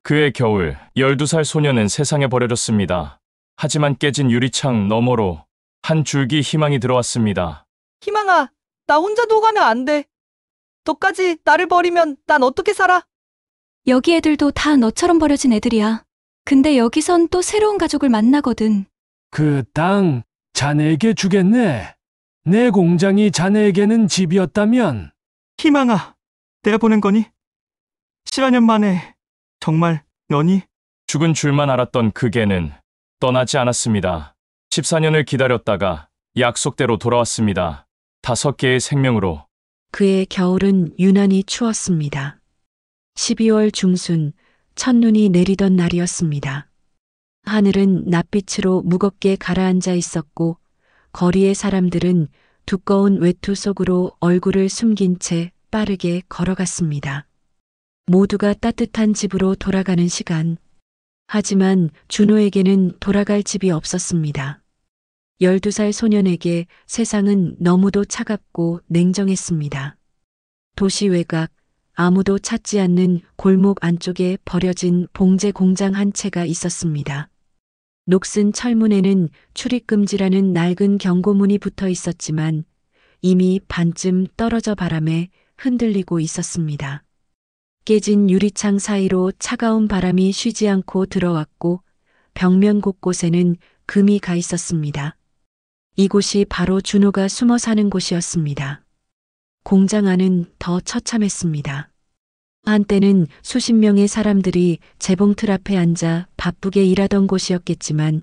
그해 겨울 12살 소녀는 세상에 버려졌습니다. 하지만 깨진 유리창 너머로 한 줄기 희망이 들어왔습니다. 희망아, 나 혼자 녹아면 안 돼. 너까지 나를 버리면 난 어떻게 살아? 여기 애들도 다 너처럼 버려진 애들이야. 근데 여기선 또 새로운 가족을 만나거든. 그 땅 자네에게 주겠네. 내 공장이 자네에게는 집이었다면. 희망아, 내가 보낸 거니? 7년 만에 정말 너니? 죽은 줄만 알았던 그 개는 떠나지 않았습니다. 14년을 기다렸다가 약속대로 돌아왔습니다. 5개의 생명으로. 그의 겨울은 유난히 추웠습니다. 12월 중순 첫눈이 내리던 날이었습니다. 하늘은 낯빛으로 무겁게 가라앉아 있었고 거리의 사람들은 두꺼운 외투 속으로 얼굴을 숨긴 채 빠르게 걸어갔습니다. 모두가 따뜻한 집으로 돌아가는 시간. 하지만 준호에게는 돌아갈 집이 없었습니다. 12살 소년에게 세상은 너무도 차갑고 냉정했습니다. 도시 외곽, 아무도 찾지 않는 골목 안쪽에 버려진 봉제 공장 한 채가 있었습니다. 녹슨 철문에는 출입금지라는 낡은 경고문이 붙어 있었지만 이미 반쯤 떨어져 바람에 흔들리고 있었습니다. 깨진 유리창 사이로 차가운 바람이 쉬지 않고 들어왔고 벽면 곳곳에는 금이 가 있었습니다. 이곳이 바로 준호가 숨어 사는 곳이었습니다. 공장 안은 더 처참했습니다. 한때는 수십 명의 사람들이 재봉틀 앞에 앉아 바쁘게 일하던 곳이었겠지만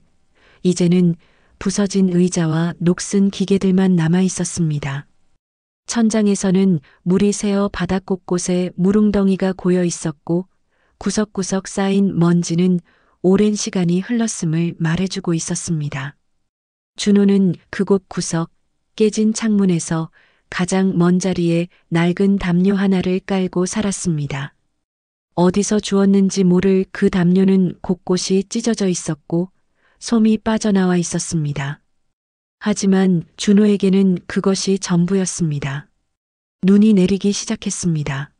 이제는 부서진 의자와 녹슨 기계들만 남아 있었습니다. 천장에서는 물이 새어 바닥 곳곳에 무릉덩이가 고여 있었고 구석구석 쌓인 먼지는 오랜 시간이 흘렀음을 말해주고 있었습니다. 준호는 그곳 구석 깨진 창문에서 가장 먼 자리에 낡은 담요 하나를 깔고 살았습니다. 어디서 주웠는지 모를 그 담요는 곳곳이 찢어져 있었고 솜이 빠져나와 있었습니다. 하지만 준호에게는 그것이 전부였습니다. 눈이 내리기 시작했습니다.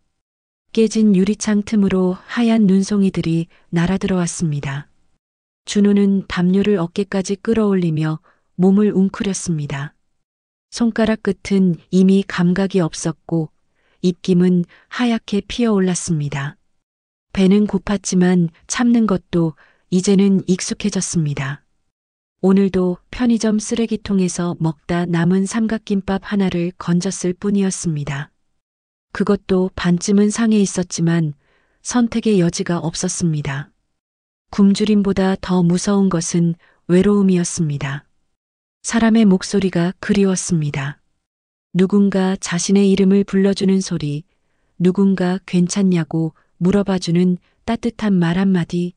깨진 유리창 틈으로 하얀 눈송이들이 날아들어왔습니다. 준호는 담요를 어깨까지 끌어올리며 몸을 웅크렸습니다. 손가락 끝은 이미 감각이 없었고 입김은 하얗게 피어올랐습니다. 배는 고팠지만 참는 것도 이제는 익숙해졌습니다. 오늘도 편의점 쓰레기통에서 먹다 남은 삼각김밥 하나를 건졌을 뿐이었습니다. 그것도 반쯤은 상해 있었지만 선택의 여지가 없었습니다. 굶주림보다 더 무서운 것은 외로움이었습니다. 사람의 목소리가 그리웠습니다. 누군가 자신의 이름을 불러주는 소리, 누군가 괜찮냐고 물어봐주는 따뜻한 말 한마디.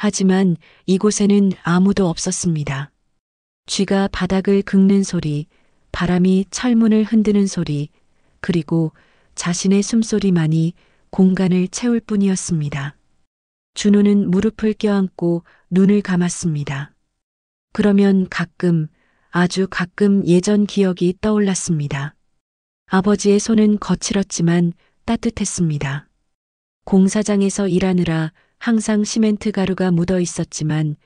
하지만 이곳에는 아무도 없었습니다. 쥐가 바닥을 긁는 소리, 바람이 철문을 흔드는 소리, 그리고 자신의 숨소리만이 공간을 채울 뿐이었습니다. 준호는 무릎을 껴안고 눈을 감았습니다. 그러면 가끔, 아주 가끔 예전 기억이 떠올랐습니다. 아버지의 손은 거칠었지만 따뜻했습니다. 공사장에서 일하느라 항상 시멘트 가루가 묻어 있었지만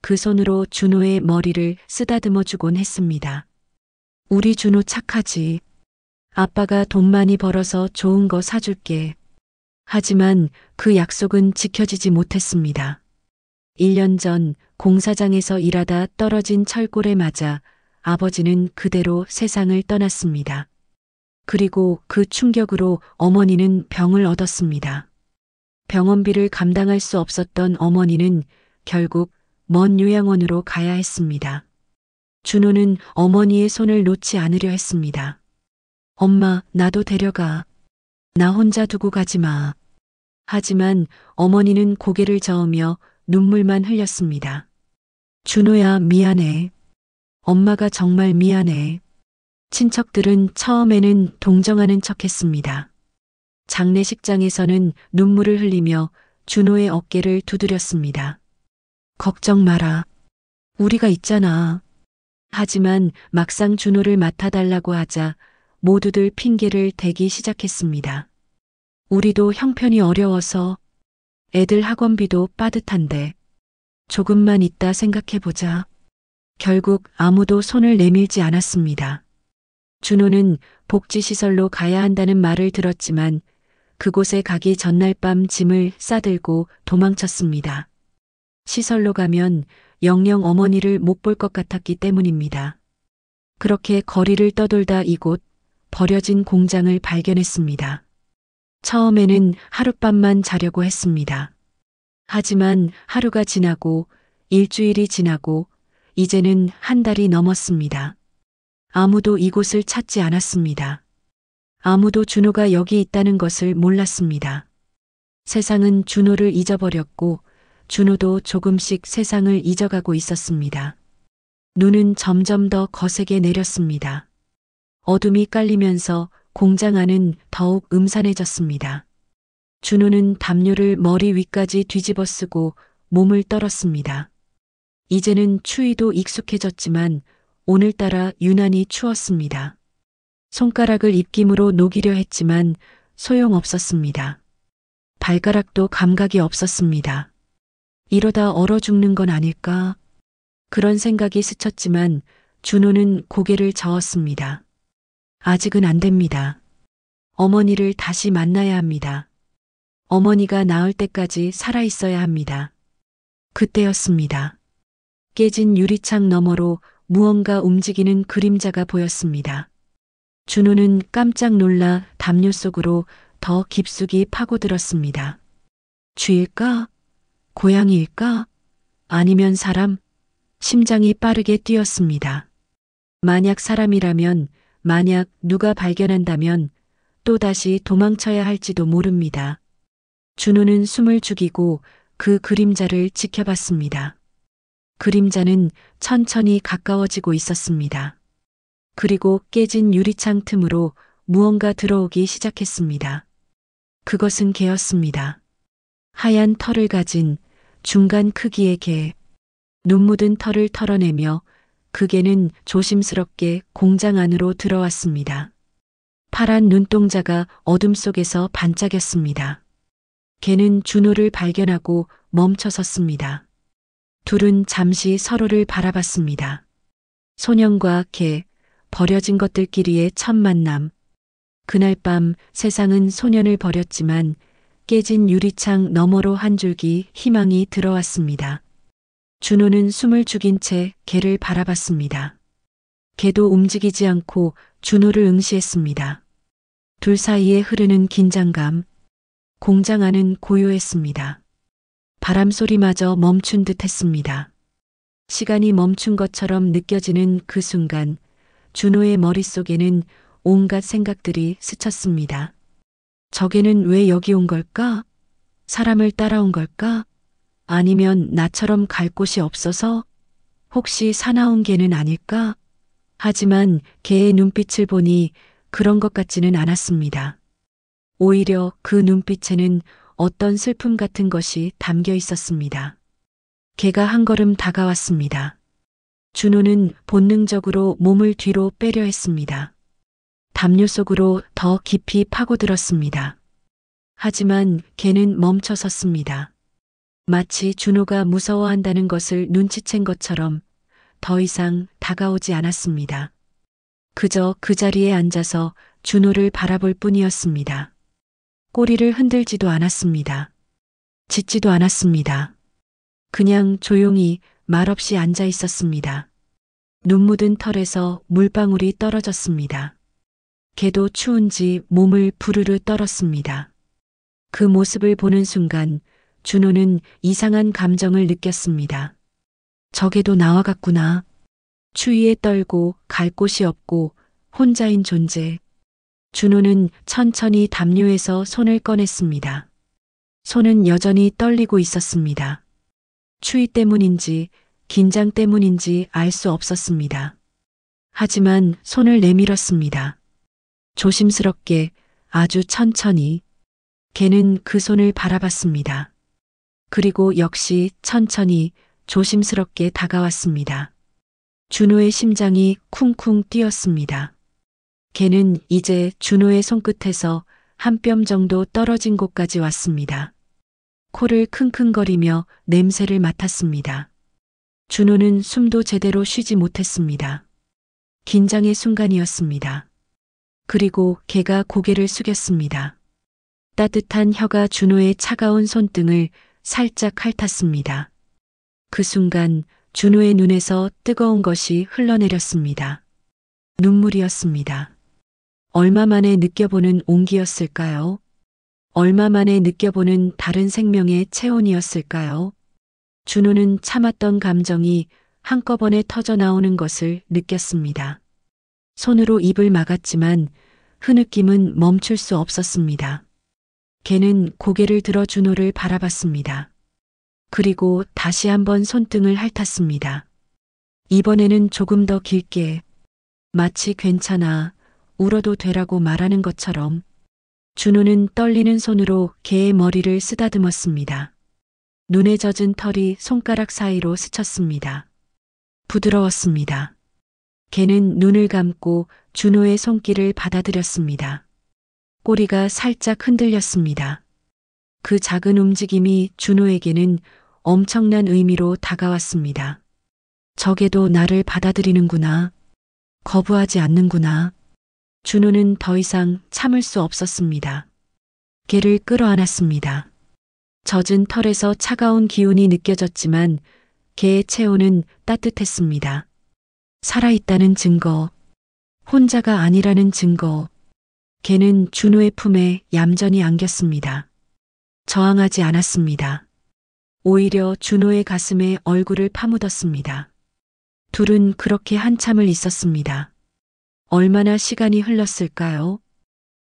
그 손으로 준호의 머리를 쓰다듬어 주곤 했습니다. 우리 준호 착하지. 아빠가 돈 많이 벌어서 좋은 거 사줄게. 하지만 그 약속은 지켜지지 못했습니다. 1년 전 공사장에서 일하다 떨어진 철골에 맞아 아버지는 그대로 세상을 떠났습니다. 그리고 그 충격으로 어머니는 병을 얻었습니다. 병원비를 감당할 수 없었던 어머니는 결국 먼 요양원으로 가야 했습니다. 준호는 어머니의 손을 놓지 않으려 했습니다. 엄마, 나도 데려가. 나 혼자 두고 가지 마. 하지만 어머니는 고개를 저으며 눈물만 흘렸습니다. 준호야, 미안해. 엄마가 정말 미안해. 친척들은 처음에는 동정하는 척했습니다. 장례식장에서는 눈물을 흘리며 준호의 어깨를 두드렸습니다. 걱정 마라. 우리가 있잖아. 하지만 막상 준호를 맡아달라고 하자 모두들 핑계를 대기 시작했습니다. 우리도 형편이 어려워서. 애들 학원비도 빠듯한데. 조금만 있다 생각해보자. 결국 아무도 손을 내밀지 않았습니다. 준호는 복지시설로 가야 한다는 말을 들었지만 그곳에 가기 전날 밤 짐을 싸들고 도망쳤습니다. 시설로 가면 영영 어머니를 못 볼 것 같았기 때문입니다. 그렇게 거리를 떠돌다 이곳 버려진 공장을 발견했습니다. 처음에는 하룻밤만 자려고 했습니다. 하지만 하루가 지나고 일주일이 지나고 이제는 한 달이 넘었습니다. 아무도 이곳을 찾지 않았습니다. 아무도 준호가 여기 있다는 것을 몰랐습니다. 세상은 준호를 잊어버렸고 준호도 조금씩 세상을 잊어가고 있었습니다. 눈은 점점 더 거세게 내렸습니다. 어둠이 깔리면서 공장 안은 더욱 음산해졌습니다. 준호는 담요를 머리 위까지 뒤집어 쓰고 몸을 떨었습니다. 이제는 추위도 익숙해졌지만 오늘따라 유난히 추웠습니다. 손가락을 입김으로 녹이려 했지만 소용없었습니다. 발가락도 감각이 없었습니다. 이러다 얼어 죽는 건 아닐까? 그런 생각이 스쳤지만 준호는 고개를 저었습니다. 아직은 안 됩니다. 어머니를 다시 만나야 합니다. 어머니가 나을 때까지 살아 있어야 합니다. 그때였습니다. 깨진 유리창 너머로 무언가 움직이는 그림자가 보였습니다. 준호는 깜짝 놀라 담요 속으로 더 깊숙이 파고들었습니다. 쥐일까? 고양이일까? 아니면 사람? 심장이 빠르게 뛰었습니다. 만약 사람이라면, 만약 누가 발견한다면 또다시 도망쳐야 할지도 모릅니다. 준호는 숨을 죽이고 그 그림자를 지켜봤습니다. 그림자는 천천히 가까워지고 있었습니다. 그리고 깨진 유리창 틈으로 무언가 들어오기 시작했습니다. 그것은 개였습니다. 하얀 털을 가진 중간 크기의 개. 눈 묻은 털을 털어내며 그 개는 조심스럽게 공장 안으로 들어왔습니다. 파란 눈동자가 어둠 속에서 반짝였습니다. 개는 준호를 발견하고 멈춰 섰습니다. 둘은 잠시 서로를 바라봤습니다. 소년과 개, 버려진 것들끼리의 첫 만남. 그날 밤 세상은 소년을 버렸지만 깨진 유리창 너머로 한 줄기 희망이 들어왔습니다. 준호는 숨을 죽인 채 개를 바라봤습니다. 개도 움직이지 않고 준호를 응시했습니다. 둘 사이에 흐르는 긴장감. 공장 안은 고요했습니다. 바람 소리마저 멈춘 듯 했습니다. 시간이 멈춘 것처럼 느껴지는 그 순간 준호의 머릿속에는 온갖 생각들이 스쳤습니다. 저 개는 왜 여기 온 걸까? 사람을 따라온 걸까? 아니면 나처럼 갈 곳이 없어서? 혹시 사나운 개는 아닐까? 하지만 개의 눈빛을 보니 그런 것 같지는 않았습니다. 오히려 그 눈빛에는 어떤 슬픔 같은 것이 담겨 있었습니다. 개가 한 걸음 다가왔습니다. 준호는 본능적으로 몸을 뒤로 빼려 했습니다. 담요 속으로 더 깊이 파고들었습니다. 하지만 개는 멈춰 섰습니다. 마치 준호가 무서워한다는 것을 눈치챈 것처럼 더 이상 다가오지 않았습니다. 그저 그 자리에 앉아서 준호를 바라볼 뿐이었습니다. 꼬리를 흔들지도 않았습니다. 짖지도 않았습니다. 그냥 조용히 말없이 앉아 있었습니다. 눈 묻은 털에서 물방울이 떨어졌습니다. 개도 추운지 몸을 부르르 떨었습니다. 그 모습을 보는 순간 준호는 이상한 감정을 느꼈습니다. 저 개도 나와 같구나. 추위에 떨고 갈 곳이 없고 혼자인 존재. 준호는 천천히 담요에서 손을 꺼냈습니다. 손은 여전히 떨리고 있었습니다. 추위 때문인지 긴장 때문인지 알 수 없었습니다. 하지만 손을 내밀었습니다. 조심스럽게 아주 천천히 개는 그 손을 바라봤습니다. 그리고 역시 천천히 조심스럽게 다가왔습니다. 준호의 심장이 쿵쿵 뛰었습니다. 개는 이제 준호의 손끝에서 한 뼘 정도 떨어진 곳까지 왔습니다. 코를 킁킁거리며 냄새를 맡았습니다. 준호는 숨도 제대로 쉬지 못했습니다. 긴장의 순간이었습니다. 그리고 걔가 고개를 숙였습니다. 따뜻한 혀가 준호의 차가운 손등을 살짝 핥았습니다. 그 순간 준호의 눈에서 뜨거운 것이 흘러내렸습니다. 눈물이었습니다. 얼마 만에 느껴보는 온기였을까요? 얼마 만에 느껴보는 다른 생명의 체온이었을까요? 준호는 참았던 감정이 한꺼번에 터져 나오는 것을 느꼈습니다. 손으로 입을 막았지만 흐느낌은 멈출 수 없었습니다. 걔는 고개를 들어 준호를 바라봤습니다. 그리고 다시 한번 손등을 핥았습니다. 이번에는 조금 더 길게, 마치 괜찮아, 울어도 되라고 말하는 것처럼. 준호는 떨리는 손으로 걔의 머리를 쓰다듬었습니다. 눈에 젖은 털이 손가락 사이로 스쳤습니다. 부드러웠습니다. 걔는 눈을 감고 준호의 손길을 받아들였습니다. 꼬리가 살짝 흔들렸습니다. 그 작은 움직임이 준호에게는 엄청난 의미로 다가왔습니다. 저게도 나를 받아들이는구나. 거부하지 않는구나. 준호는 더 이상 참을 수 없었습니다. 걔를 끌어안았습니다. 젖은 털에서 차가운 기운이 느껴졌지만 걔의 체온은 따뜻했습니다. 살아있다는 증거, 혼자가 아니라는 증거. 걔는 준호의 품에 얌전히 안겼습니다. 저항하지 않았습니다. 오히려 준호의 가슴에 얼굴을 파묻었습니다. 둘은 그렇게 한참을 있었습니다. 얼마나 시간이 흘렀을까요?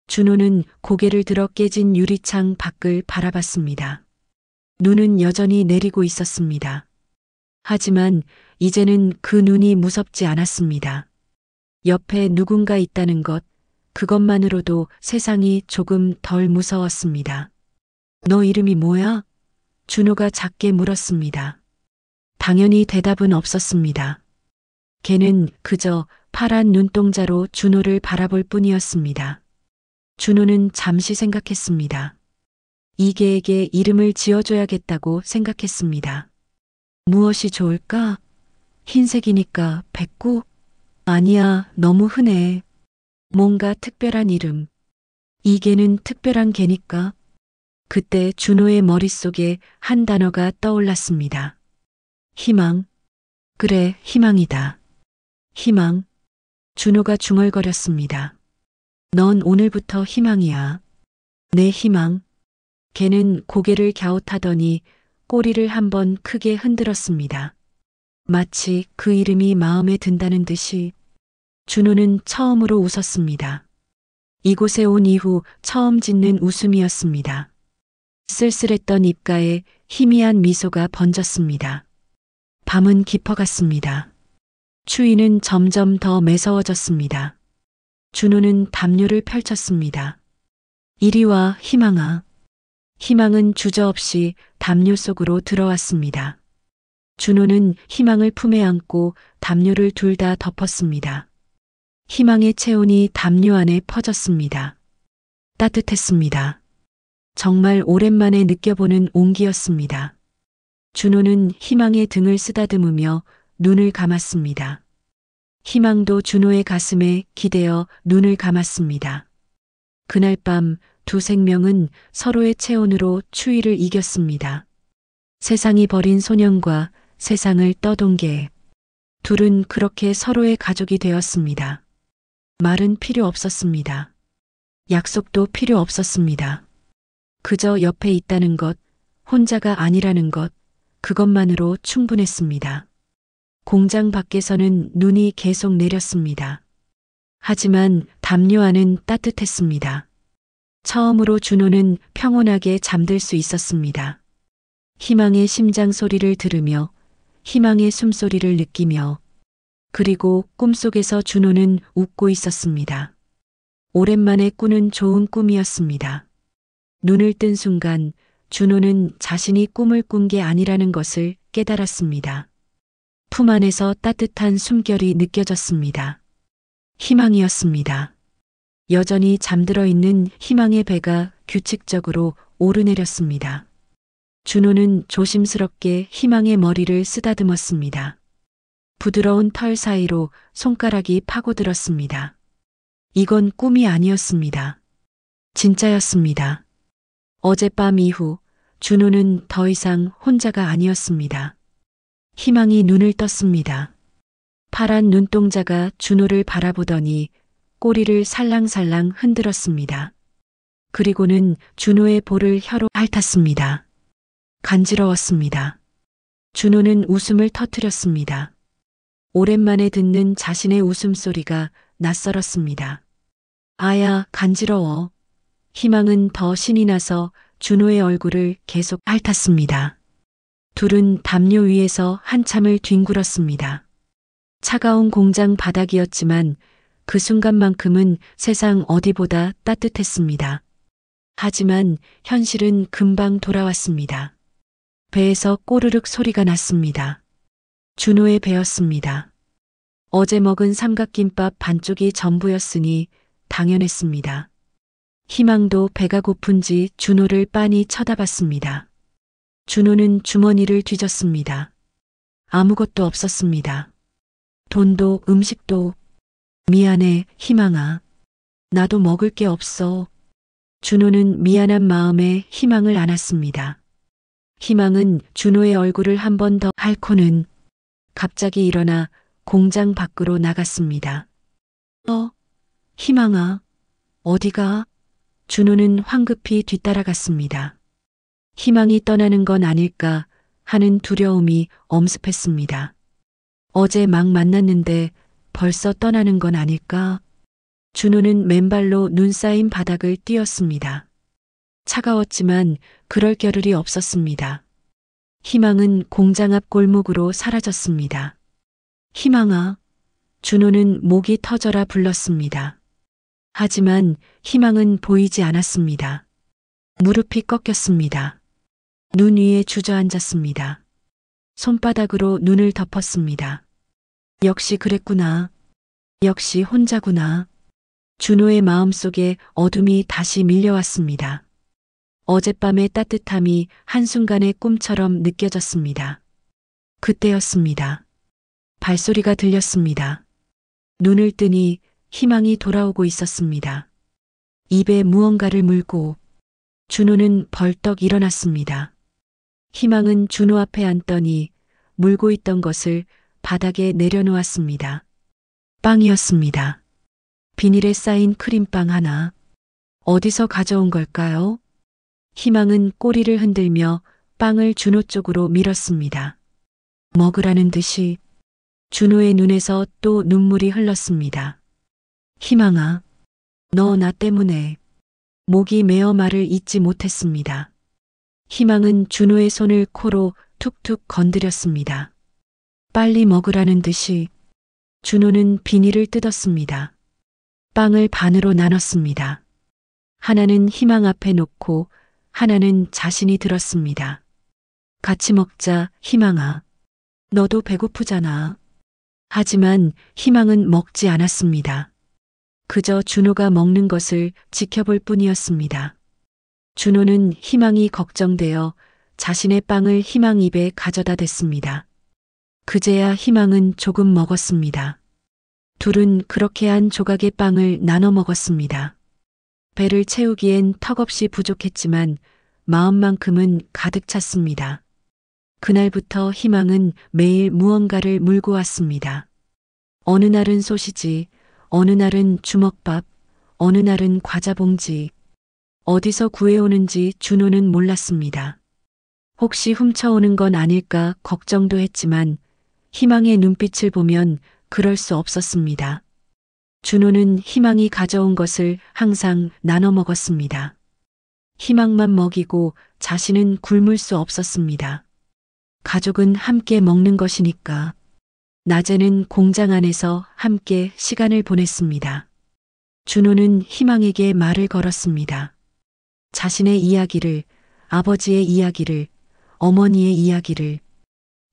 준호는 고개를 들어 깨진 유리창 밖을 바라봤습니다. 눈은 여전히 내리고 있었습니다. 하지만 이제는 그 눈이 무섭지 않았습니다. 옆에 누군가 있다는 것, 그것만으로도 세상이 조금 덜 무서웠습니다. 너 이름이 뭐야? 준호가 작게 물었습니다. 당연히 대답은 없었습니다. 걔는 그저 파란 눈동자로 준호를 바라볼 뿐이었습니다. 준호는 잠시 생각했습니다. 이 개에게 이름을 지어줘야겠다고 생각했습니다. 무엇이 좋을까? 흰색이니까 백구? 아니야, 너무 흔해. 뭔가 특별한 이름. 이 개는 특별한 개니까. 그때 준호의 머릿속에 한 단어가 떠올랐습니다. 희망. 그래, 희망이다. 희망. 준호가 중얼거렸습니다. 넌 오늘부터 희망이야. 내 희망. 걔는 고개를 갸웃하더니 꼬리를 한번 크게 흔들었습니다. 마치 그 이름이 마음에 든다는 듯이. 준호는 처음으로 웃었습니다. 이곳에 온 이후 처음 짓는 웃음이었습니다. 쓸쓸했던 입가에 희미한 미소가 번졌습니다. 밤은 깊어갔습니다. 추위는 점점 더 매서워졌습니다. 준호는 담요를 펼쳤습니다. 이리 와, 희망아. 희망은 주저없이 담요 속으로 들어왔습니다. 준호는 희망을 품에 안고 담요를 둘 다 덮었습니다. 희망의 체온이 담요 안에 퍼졌습니다. 따뜻했습니다. 정말 오랜만에 느껴보는 온기였습니다. 준호는 희망의 등을 쓰다듬으며 눈을 감았습니다. 희망도 준호의 가슴에 기대어 눈을 감았습니다. 그날 밤 두 생명은 서로의 체온으로 추위를 이겼습니다. 세상이 버린 소년과 세상을 떠돈 개. 둘은 그렇게 서로의 가족이 되었습니다. 말은 필요 없었습니다. 약속도 필요 없었습니다. 그저 옆에 있다는 것, 혼자가 아니라는 것, 그것만으로 충분했습니다. 공장 밖에서는 눈이 계속 내렸습니다. 하지만 담요 안은 따뜻했습니다. 처음으로 준호는 평온하게 잠들 수 있었습니다. 희망의 심장 소리를 들으며 희망의 숨소리를 느끼며 그리고 꿈속에서 준호는 웃고 있었습니다. 오랜만에 꾸는 좋은 꿈이었습니다. 눈을 뜬 순간 준호는 자신이 꿈을 꾼 게 아니라는 것을 깨달았습니다. 품 안에서 따뜻한 숨결이 느껴졌습니다. 희망이었습니다. 여전히 잠들어 있는 희망의 배가 규칙적으로 오르내렸습니다. 준호는 조심스럽게 희망의 머리를 쓰다듬었습니다. 부드러운 털 사이로 손가락이 파고들었습니다. 이건 꿈이 아니었습니다. 진짜였습니다. 어젯밤 이후 준호는 더 이상 혼자가 아니었습니다. 희망이 눈을 떴습니다. 파란 눈동자가 준호를 바라보더니 꼬리를 살랑살랑 흔들었습니다. 그리고는 준호의 볼을 혀로 핥았습니다. 간지러웠습니다. 준호는 웃음을 터뜨렸습니다. 오랜만에 듣는 자신의 웃음소리가 낯설었습니다. 아야, 간지러워. 희망은 더 신이 나서 준호의 얼굴을 계속 핥았습니다. 둘은 담요 위에서 한참을 뒹굴었습니다. 차가운 공장 바닥이었지만 그 순간만큼은 세상 어디보다 따뜻했습니다. 하지만 현실은 금방 돌아왔습니다. 배에서 꼬르륵 소리가 났습니다. 준호의 배였습니다. 어제 먹은 삼각김밥 반쪽이 전부였으니 당연했습니다. 희망도 배가 고픈지 준호를 빤히 쳐다봤습니다. 준호는 주머니를 뒤졌습니다. 아무것도 없었습니다. 돈도 음식도. 미안해, 희망아. 나도 먹을 게 없어. 준호는 미안한 마음에 희망을 안았습니다. 희망은 준호의 얼굴을 한 번 더 핥고는 갑자기 일어나 공장 밖으로 나갔습니다. 희망아, 어디가? 준호는 황급히 뒤따라갔습니다. 희망이 떠나는 건 아닐까 하는 두려움이 엄습했습니다. 어제 막 만났는데 벌써 떠나는 건 아닐까? 준호는 맨발로 눈 쌓인 바닥을 뛰었습니다. 차가웠지만 그럴 겨를이 없었습니다. 희망은 공장 앞 골목으로 사라졌습니다. 희망아. 준호는 목이 터져라 불렀습니다. 하지만 희망은 보이지 않았습니다. 무릎이 꺾였습니다. 눈 위에 주저앉았습니다. 손바닥으로 눈을 덮었습니다. 역시 그랬구나. 역시 혼자구나. 준호의 마음속에 어둠이 다시 밀려왔습니다. 어젯밤의 따뜻함이 한순간의 꿈처럼 느껴졌습니다. 그때였습니다. 발소리가 들렸습니다. 눈을 뜨니 희망이 돌아오고 있었습니다. 입에 무언가를 물고 준호는 벌떡 일어났습니다. 희망은 준호 앞에 앉더니 물고 있던 것을 바닥에 내려놓았습니다. 빵이었습니다. 비닐에 쌓인 크림빵 하나. 어디서 가져온 걸까요? 희망은 꼬리를 흔들며 빵을 준호 쪽으로 밀었습니다. 먹으라는 듯이. 준호의 눈에서 또 눈물이 흘렀습니다. 희망아, 너 나 때문에. 목이 메어 말을 잇지 못했습니다. 희망은 준호의 손을 코로 툭툭 건드렸습니다. 빨리 먹으라는 듯이. 준호는 비닐을 뜯었습니다. 빵을 반으로 나눴습니다. 하나는 희망 앞에 놓고 하나는 자신이 들었습니다. 같이 먹자, 희망아. 너도 배고프잖아. 하지만 희망은 먹지 않았습니다. 그저 준호가 먹는 것을 지켜볼 뿐이었습니다. 준호는 희망이 걱정되어 자신의 빵을 희망 입에 가져다 댔습니다. 그제야 희망은 조금 먹었습니다. 둘은 그렇게 한 조각의 빵을 나눠 먹었습니다. 배를 채우기엔 턱없이 부족했지만 마음만큼은 가득 찼습니다. 그날부터 희망은 매일 무언가를 물고 왔습니다. 어느 날은 소시지, 어느 날은 주먹밥, 어느 날은 과자 봉지. 어디서 구해오는지 준호는 몰랐습니다. 혹시 훔쳐오는 건 아닐까 걱정도 했지만 희망의 눈빛을 보면 그럴 수 없었습니다. 준호는 희망이 가져온 것을 항상 나눠 먹었습니다. 희망만 먹이고 자신은 굶을 수 없었습니다. 가족은 함께 먹는 것이니까. 낮에는 공장 안에서 함께 시간을 보냈습니다. 준호는 희망에게 말을 걸었습니다. 자신의 이야기를, 아버지의 이야기를, 어머니의 이야기를.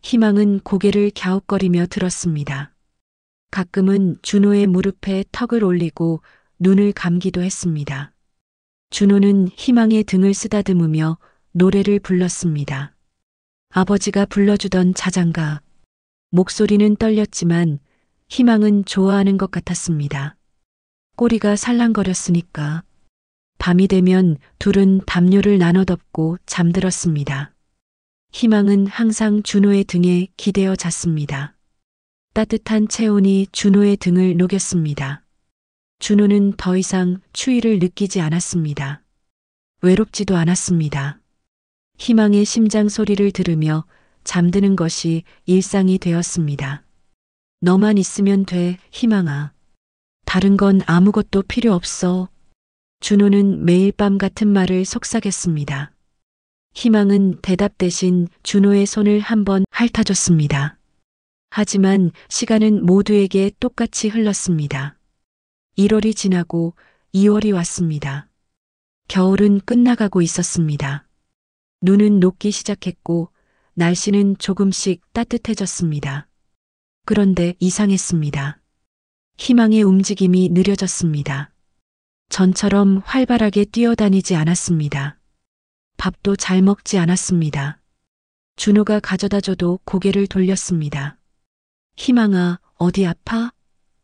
희망은 고개를 갸웃거리며 들었습니다. 가끔은 준호의 무릎에 턱을 올리고 눈을 감기도 했습니다. 준호는 희망의 등을 쓰다듬으며 노래를 불렀습니다. 아버지가 불러주던 자장가. 목소리는 떨렸지만 희망은 좋아하는 것 같았습니다. 꼬리가 살랑거렸으니까. 밤이 되면 둘은 담요를 나눠 덮고 잠들었습니다. 희망은 항상 준호의 등에 기대어 잤습니다. 따뜻한 체온이 준호의 등을 녹였습니다. 준호는 더 이상 추위를 느끼지 않았습니다. 외롭지도 않았습니다. 희망의 심장 소리를 들으며 잠드는 것이 일상이 되었습니다. 너만 있으면 돼, 희망아. 다른 건 아무것도 필요 없어. 준호는 매일 밤 같은 말을 속삭였습니다. 희망은 대답 대신 준호의 손을 한번 핥아줬습니다. 하지만 시간은 모두에게 똑같이 흘렀습니다. 1월이 지나고 2월이 왔습니다. 겨울은 끝나가고 있었습니다. 눈은 녹기 시작했고 날씨는 조금씩 따뜻해졌습니다. 그런데 이상했습니다. 희망의 움직임이 느려졌습니다. 전처럼 활발하게 뛰어다니지 않았습니다. 밥도 잘 먹지 않았습니다. 준호가 가져다 줘도 고개를 돌렸습니다. 희망아, 어디 아파?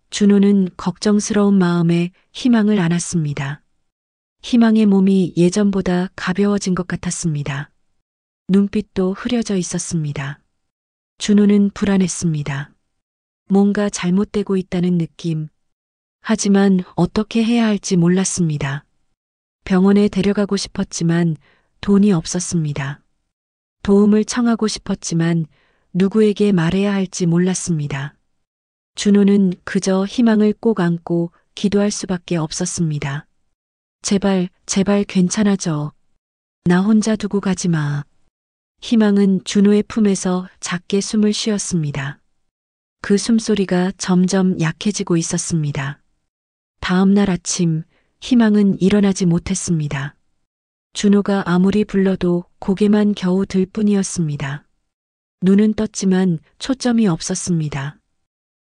준호는 걱정스러운 마음에 희망을 안았습니다. 희망의 몸이 예전보다 가벼워진 것 같았습니다. 눈빛도 흐려져 있었습니다. 준호는 불안했습니다. 뭔가 잘못되고 있다는 느낌. 하지만 어떻게 해야 할지 몰랐습니다. 병원에 데려가고 싶었지만 돈이 없었습니다. 도움을 청하고 싶었지만 누구에게 말해야 할지 몰랐습니다. 준호는 그저 희망을 꼭 안고 기도할 수밖에 없었습니다. 제발, 제발 괜찮아져. 나 혼자 두고 가지 마. 희망은 준호의 품에서 작게 숨을 쉬었습니다. 그 숨소리가 점점 약해지고 있었습니다. 다음 날 아침, 희망은 일어나지 못했습니다. 준호가 아무리 불러도 고개만 겨우 들 뿐이었습니다. 눈은 떴지만 초점이 없었습니다.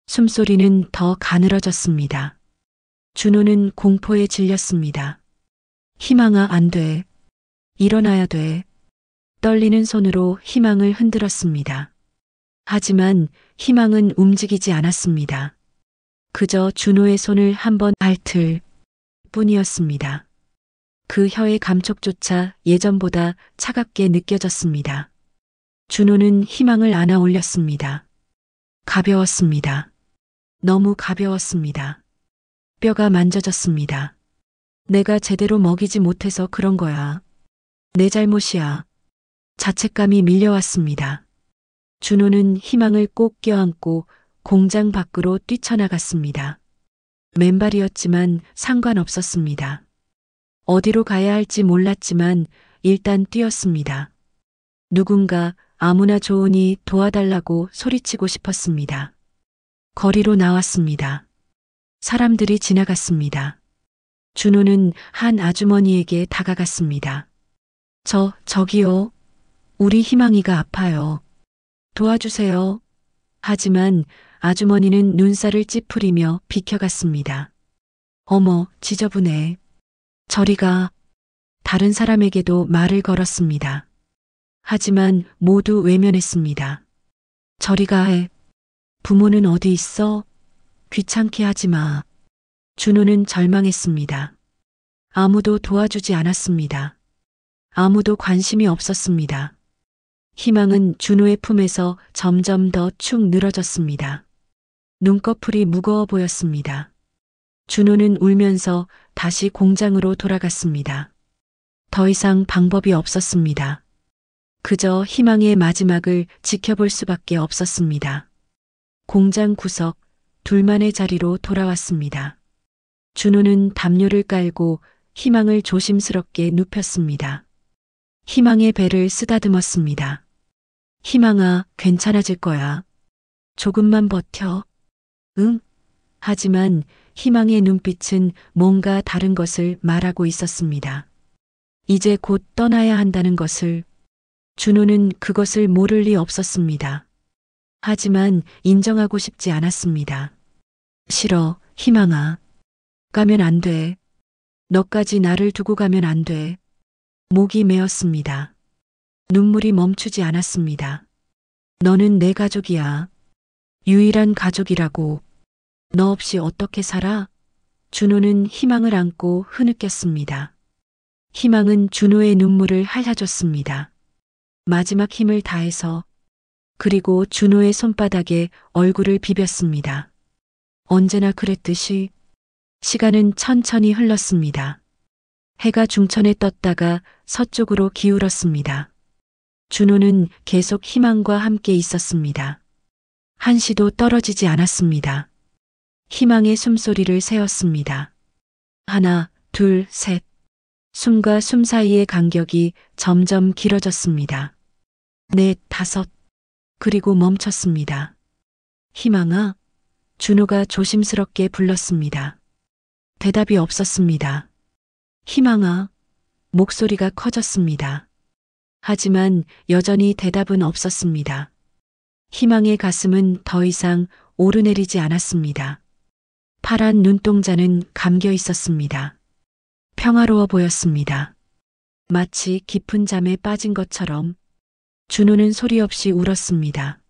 숨소리는 더 가늘어졌습니다. 준호는 공포에 질렸습니다. 희망아, 안 돼. 일어나야 돼. 떨리는 손으로 희망을 흔들었습니다. 하지만 희망은 움직이지 않았습니다. 그저 준호의 손을 한번 핥을 뿐이었습니다. 그 혀의 감촉조차 예전보다 차갑게 느껴졌습니다. 준호는 희망을 안아 올렸습니다. 가벼웠습니다. 너무 가벼웠습니다. 뼈가 만져졌습니다. 내가 제대로 먹이지 못해서 그런 거야. 내 잘못이야. 자책감이 밀려왔습니다. 준호는 희망을 꼭 껴안고 공장 밖으로 뛰쳐나갔습니다. 맨발이었지만 상관없었습니다. 어디로 가야 할지 몰랐지만 일단 뛰었습니다. 누군가 아무나 좋으니 도와달라고 소리치고 싶었습니다. 거리로 나왔습니다. 사람들이 지나갔습니다. 준호는 한 아주머니에게 다가갔습니다. 저기요. 우리 희망이가 아파요. 도와주세요. 하지만 아주머니는 눈살을 찌푸리며 비켜갔습니다. 어머, 지저분해. 저리 가. 다른 사람에게도 말을 걸었습니다. 하지만 모두 외면했습니다. 저리 가 해. 부모는 어디 있어? 귀찮게 하지 마. 준호는 절망했습니다. 아무도 도와주지 않았습니다. 아무도 관심이 없었습니다. 희망은 준호의 품에서 점점 더 축 늘어졌습니다. 눈꺼풀이 무거워 보였습니다. 준호는 울면서 다시 공장으로 돌아갔습니다. 더 이상 방법이 없었습니다. 그저 희망의 마지막을 지켜볼 수밖에 없었습니다. 공장 구석, 둘만의 자리로 돌아왔습니다. 준호는 담요를 깔고 희망을 조심스럽게 눕혔습니다. 희망의 배를 쓰다듬었습니다. 희망아, 괜찮아질 거야. 조금만 버텨. 응? 하지만 희망의 눈빛은 뭔가 다른 것을 말하고 있었습니다. 이제 곧 떠나야 한다는 것을. 준호는 그것을 모를 리 없었습니다. 하지만 인정하고 싶지 않았습니다. 싫어, 희망아. 가면 안 돼. 너까지 나를 두고 가면 안 돼. 목이 메었습니다. 눈물이 멈추지 않았습니다. 너는 내 가족이야. 유일한 가족이라고. 너 없이 어떻게 살아? 준호는 희망을 안고 흐느꼈습니다. 희망은 준호의 눈물을 핥아줬습니다. 마지막 힘을 다해서, 그리고 준호의 손바닥에 얼굴을 비볐습니다. 언제나 그랬듯이 시간은 천천히 흘렀습니다. 해가 중천에 떴다가 서쪽으로 기울었습니다. 준호는 계속 희망과 함께 있었습니다. 한시도 떨어지지 않았습니다. 희망의 숨소리를 세웠습니다. 하나, 둘, 셋. 숨과 숨 사이의 간격이 점점 길어졌습니다. 넷, 다섯. 그리고 멈췄습니다. 희망아, 준호가 조심스럽게 불렀습니다. 대답이 없었습니다. 희망아, 목소리가 커졌습니다. 하지만 여전히 대답은 없었습니다. 희망의 가슴은 더 이상 오르내리지 않았습니다. 파란 눈동자는 감겨 있었습니다. 평화로워 보였습니다. 마치 깊은 잠에 빠진 것처럼 준호는 소리 없이 울었습니다.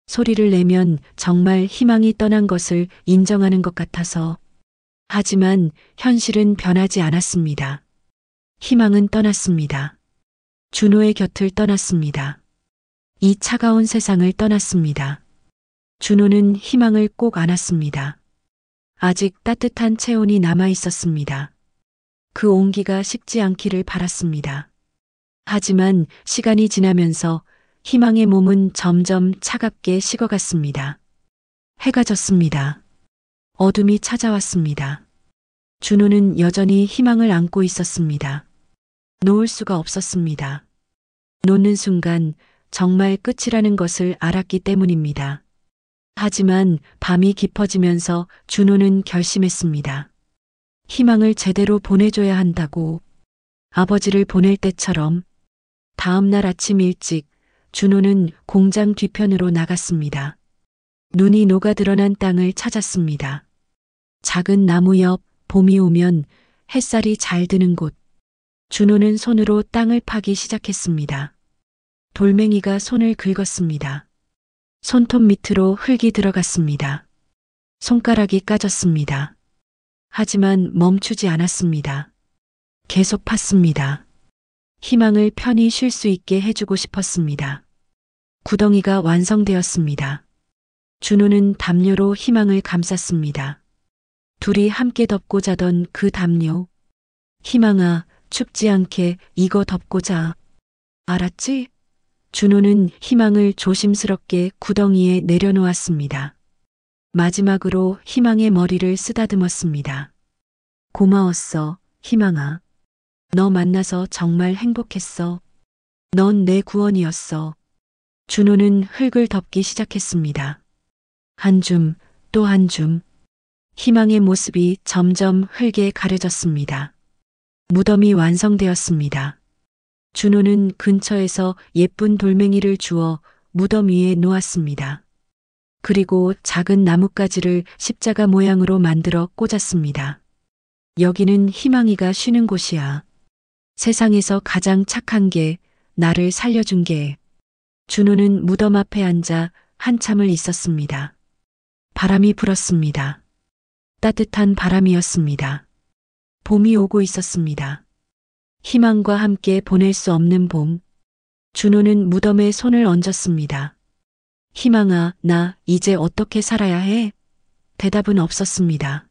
소리를 내면 정말 희망이 떠난 것을 인정하는 것 같아서. 하지만 현실은 변하지 않았습니다. 희망은 떠났습니다. 준호의 곁을 떠났습니다. 이 차가운 세상을 떠났습니다. 준호는 희망을 꼭 안았습니다. 아직 따뜻한 체온이 남아 있었습니다. 그 온기가 식지 않기를 바랐습니다. 하지만 시간이 지나면서 희망의 몸은 점점 차갑게 식어갔습니다. 해가 졌습니다. 어둠이 찾아왔습니다. 준호는 여전히 희망을 안고 있었습니다. 놓을 수가 없었습니다. 놓는 순간 정말 끝이라는 것을 알았기 때문입니다. 하지만 밤이 깊어지면서 준호는 결심했습니다. 희망을 제대로 보내줘야 한다고. 아버지를 보낼 때처럼. 다음 날 아침 일찍 준호는 공장 뒤편으로 나갔습니다. 눈이 녹아 드러난 땅을 찾았습니다. 작은 나무 옆 봄이 오면 햇살이 잘 드는 곳. 준호는 손으로 땅을 파기 시작했습니다. 돌멩이가 손을 긁었습니다. 손톱 밑으로 흙이 들어갔습니다. 손가락이 까졌습니다. 하지만 멈추지 않았습니다. 계속 팠습니다. 희망을 편히 쉴 수 있게 해주고 싶었습니다. 구덩이가 완성되었습니다. 준호는 담요로 희망을 감쌌습니다. 둘이 함께 덮고 자던 그 담요. 희망아, 춥지 않게 이거 덮고 자. 알았지? 준호는 희망을 조심스럽게 구덩이에 내려놓았습니다. 마지막으로 희망의 머리를 쓰다듬었습니다. 고마웠어, 희망아. 너 만나서 정말 행복했어. 넌 내 구원이었어. 준호는 흙을 덮기 시작했습니다. 한 줌, 또 한 줌. 희망의 모습이 점점 흙에 가려졌습니다. 무덤이 완성되었습니다. 준호는 근처에서 예쁜 돌멩이를 주워 무덤 위에 놓았습니다. 그리고 작은 나뭇가지를 십자가 모양으로 만들어 꽂았습니다. 여기는 희망이가 쉬는 곳이야. 세상에서 가장 착한 게, 나를 살려준 게. 준호는 무덤 앞에 앉아 한참을 있었습니다. 바람이 불었습니다. 따뜻한 바람이었습니다. 봄이 오고 있었습니다. 희망과 함께 보낼 수 없는 봄. 준호는 무덤에 손을 얹었습니다. 희망아, 나 이제 어떻게 살아야 해? 대답은 없었습니다.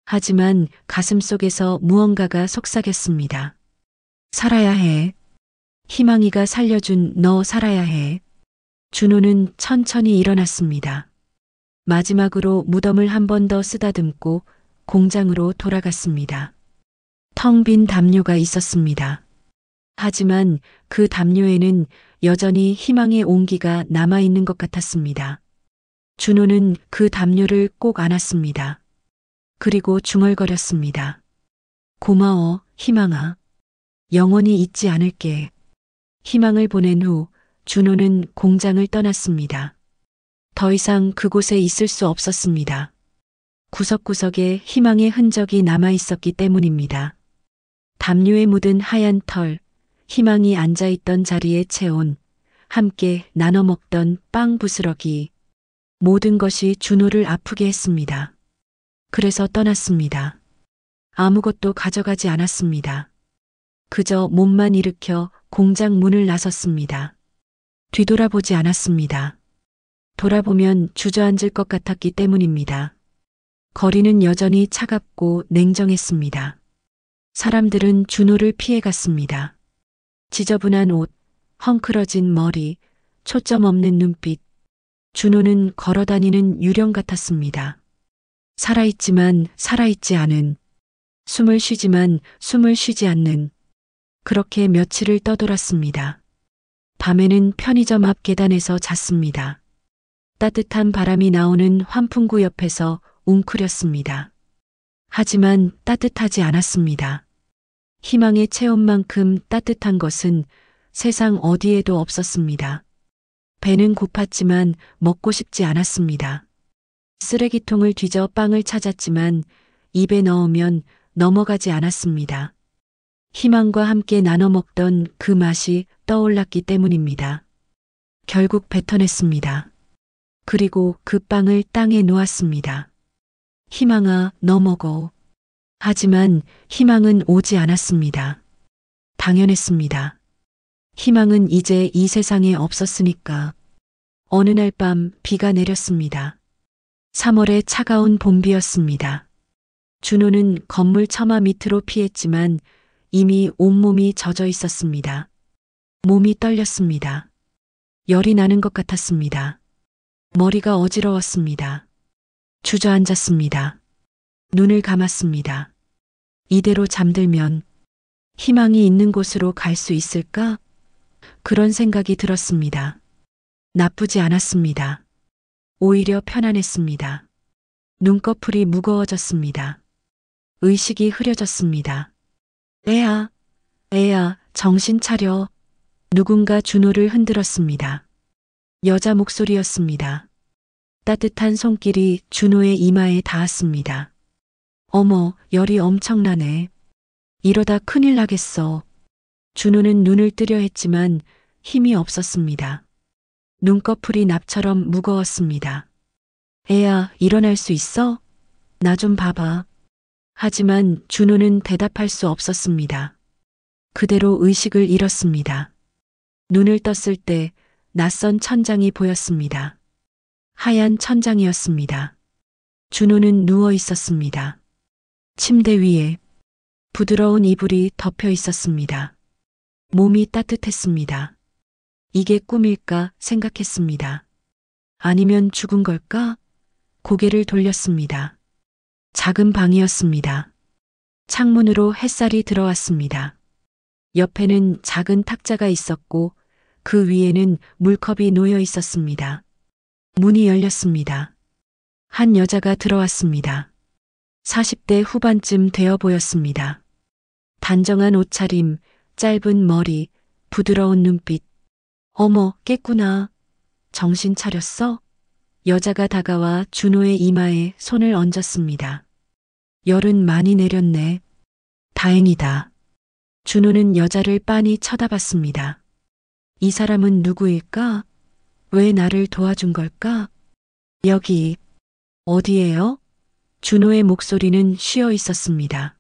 하지만 가슴 속에서 무언가가 속삭였습니다. 살아야 해. 희망이가 살려준 너 살아야 해. 준호는 천천히 일어났습니다. 마지막으로 무덤을 한 번 더 쓰다듬고 공장으로 돌아갔습니다. 텅 빈 담요가 있었습니다. 하지만 그 담요에는 여전히 희망의 온기가 남아있는 것 같았습니다. 준호는 그 담요를 꼭 안았습니다. 그리고 중얼거렸습니다. 고마워, 희망아. 영원히 잊지 않을게. 희망을 보낸 후 준호는 공장을 떠났습니다. 더 이상 그곳에 있을 수 없었습니다. 구석구석에 희망의 흔적이 남아 있었기 때문입니다. 담요에 묻은 하얀 털, 희망이 앉아있던 자리에 체온, 함께 나눠 먹던 빵 부스러기, 모든 것이 준호를 아프게 했습니다. 그래서 떠났습니다. 아무것도 가져가지 않았습니다. 그저 몸만 일으켜 공장 문을 나섰습니다. 뒤돌아보지 않았습니다. 돌아보면 주저앉을 것 같았기 때문입니다. 거리는 여전히 차갑고 냉정했습니다. 사람들은 준호를 피해갔습니다. 지저분한 옷, 헝클어진 머리, 초점 없는 눈빛. 준호는 걸어다니는 유령 같았습니다. 살아있지만 살아있지 않은, 숨을 쉬지만 숨을 쉬지 않는, 그렇게 며칠을 떠돌았습니다. 밤에는 편의점 앞 계단에서 잤습니다. 따뜻한 바람이 나오는 환풍구 옆에서 웅크렸습니다. 하지만 따뜻하지 않았습니다. 희망의 체온만큼 따뜻한 것은 세상 어디에도 없었습니다. 배는 고팠지만 먹고 싶지 않았습니다. 쓰레기통을 뒤져 빵을 찾았지만 입에 넣으면 넘어가지 않았습니다. 희망과 함께 나눠 먹던 그 맛이 떠올랐기 때문입니다. 결국 뱉어냈습니다. 그리고 그 빵을 땅에 놓았습니다. 희망아, 너 먹어. 하지만 희망은 오지 않았습니다. 당연했습니다. 희망은 이제 이 세상에 없었으니까. 어느 날 밤 비가 내렸습니다. 3월의 차가운 봄비였습니다. 준호는 건물 처마 밑으로 피했지만 이미 온몸이 젖어 있었습니다. 몸이 떨렸습니다. 열이 나는 것 같았습니다. 머리가 어지러웠습니다. 주저앉았습니다. 눈을 감았습니다. 이대로 잠들면 희망이 있는 곳으로 갈 수 있을까? 그런 생각이 들었습니다. 나쁘지 않았습니다. 오히려 편안했습니다. 눈꺼풀이 무거워졌습니다. 의식이 흐려졌습니다. 애야, 애야, 정신 차려. 누군가 준호를 흔들었습니다. 여자 목소리였습니다. 따뜻한 손길이 준호의 이마에 닿았습니다. 어머, 열이 엄청나네. 이러다 큰일 나겠어. 준호는 눈을 뜨려 했지만 힘이 없었습니다. 눈꺼풀이 납처럼 무거웠습니다. 애야, 일어날 수 있어? 나 좀 봐봐. 하지만 준호는 대답할 수 없었습니다. 그대로 의식을 잃었습니다. 눈을 떴을 때 낯선 천장이 보였습니다. 하얀 천장이었습니다. 준호는 누워 있었습니다. 침대 위에 부드러운 이불이 덮여 있었습니다. 몸이 따뜻했습니다. 이게 꿈일까 생각했습니다. 아니면 죽은 걸까? 고개를 돌렸습니다. 작은 방이었습니다. 창문으로 햇살이 들어왔습니다. 옆에는 작은 탁자가 있었고 그 위에는 물컵이 놓여 있었습니다. 문이 열렸습니다. 한 여자가 들어왔습니다. 40대 후반쯤 되어 보였습니다. 단정한 옷차림, 짧은 머리, 부드러운 눈빛. 어머, 깼구나. 정신 차렸어? 여자가 다가와 준호의 이마에 손을 얹었습니다. 열은 많이 내렸네. 다행이다. 준호는 여자를 빤히 쳐다봤습니다. 이 사람은 누구일까? 왜 나를 도와준 걸까? 여기, 어디예요? 준호의 목소리는 쉬어 있었습니다.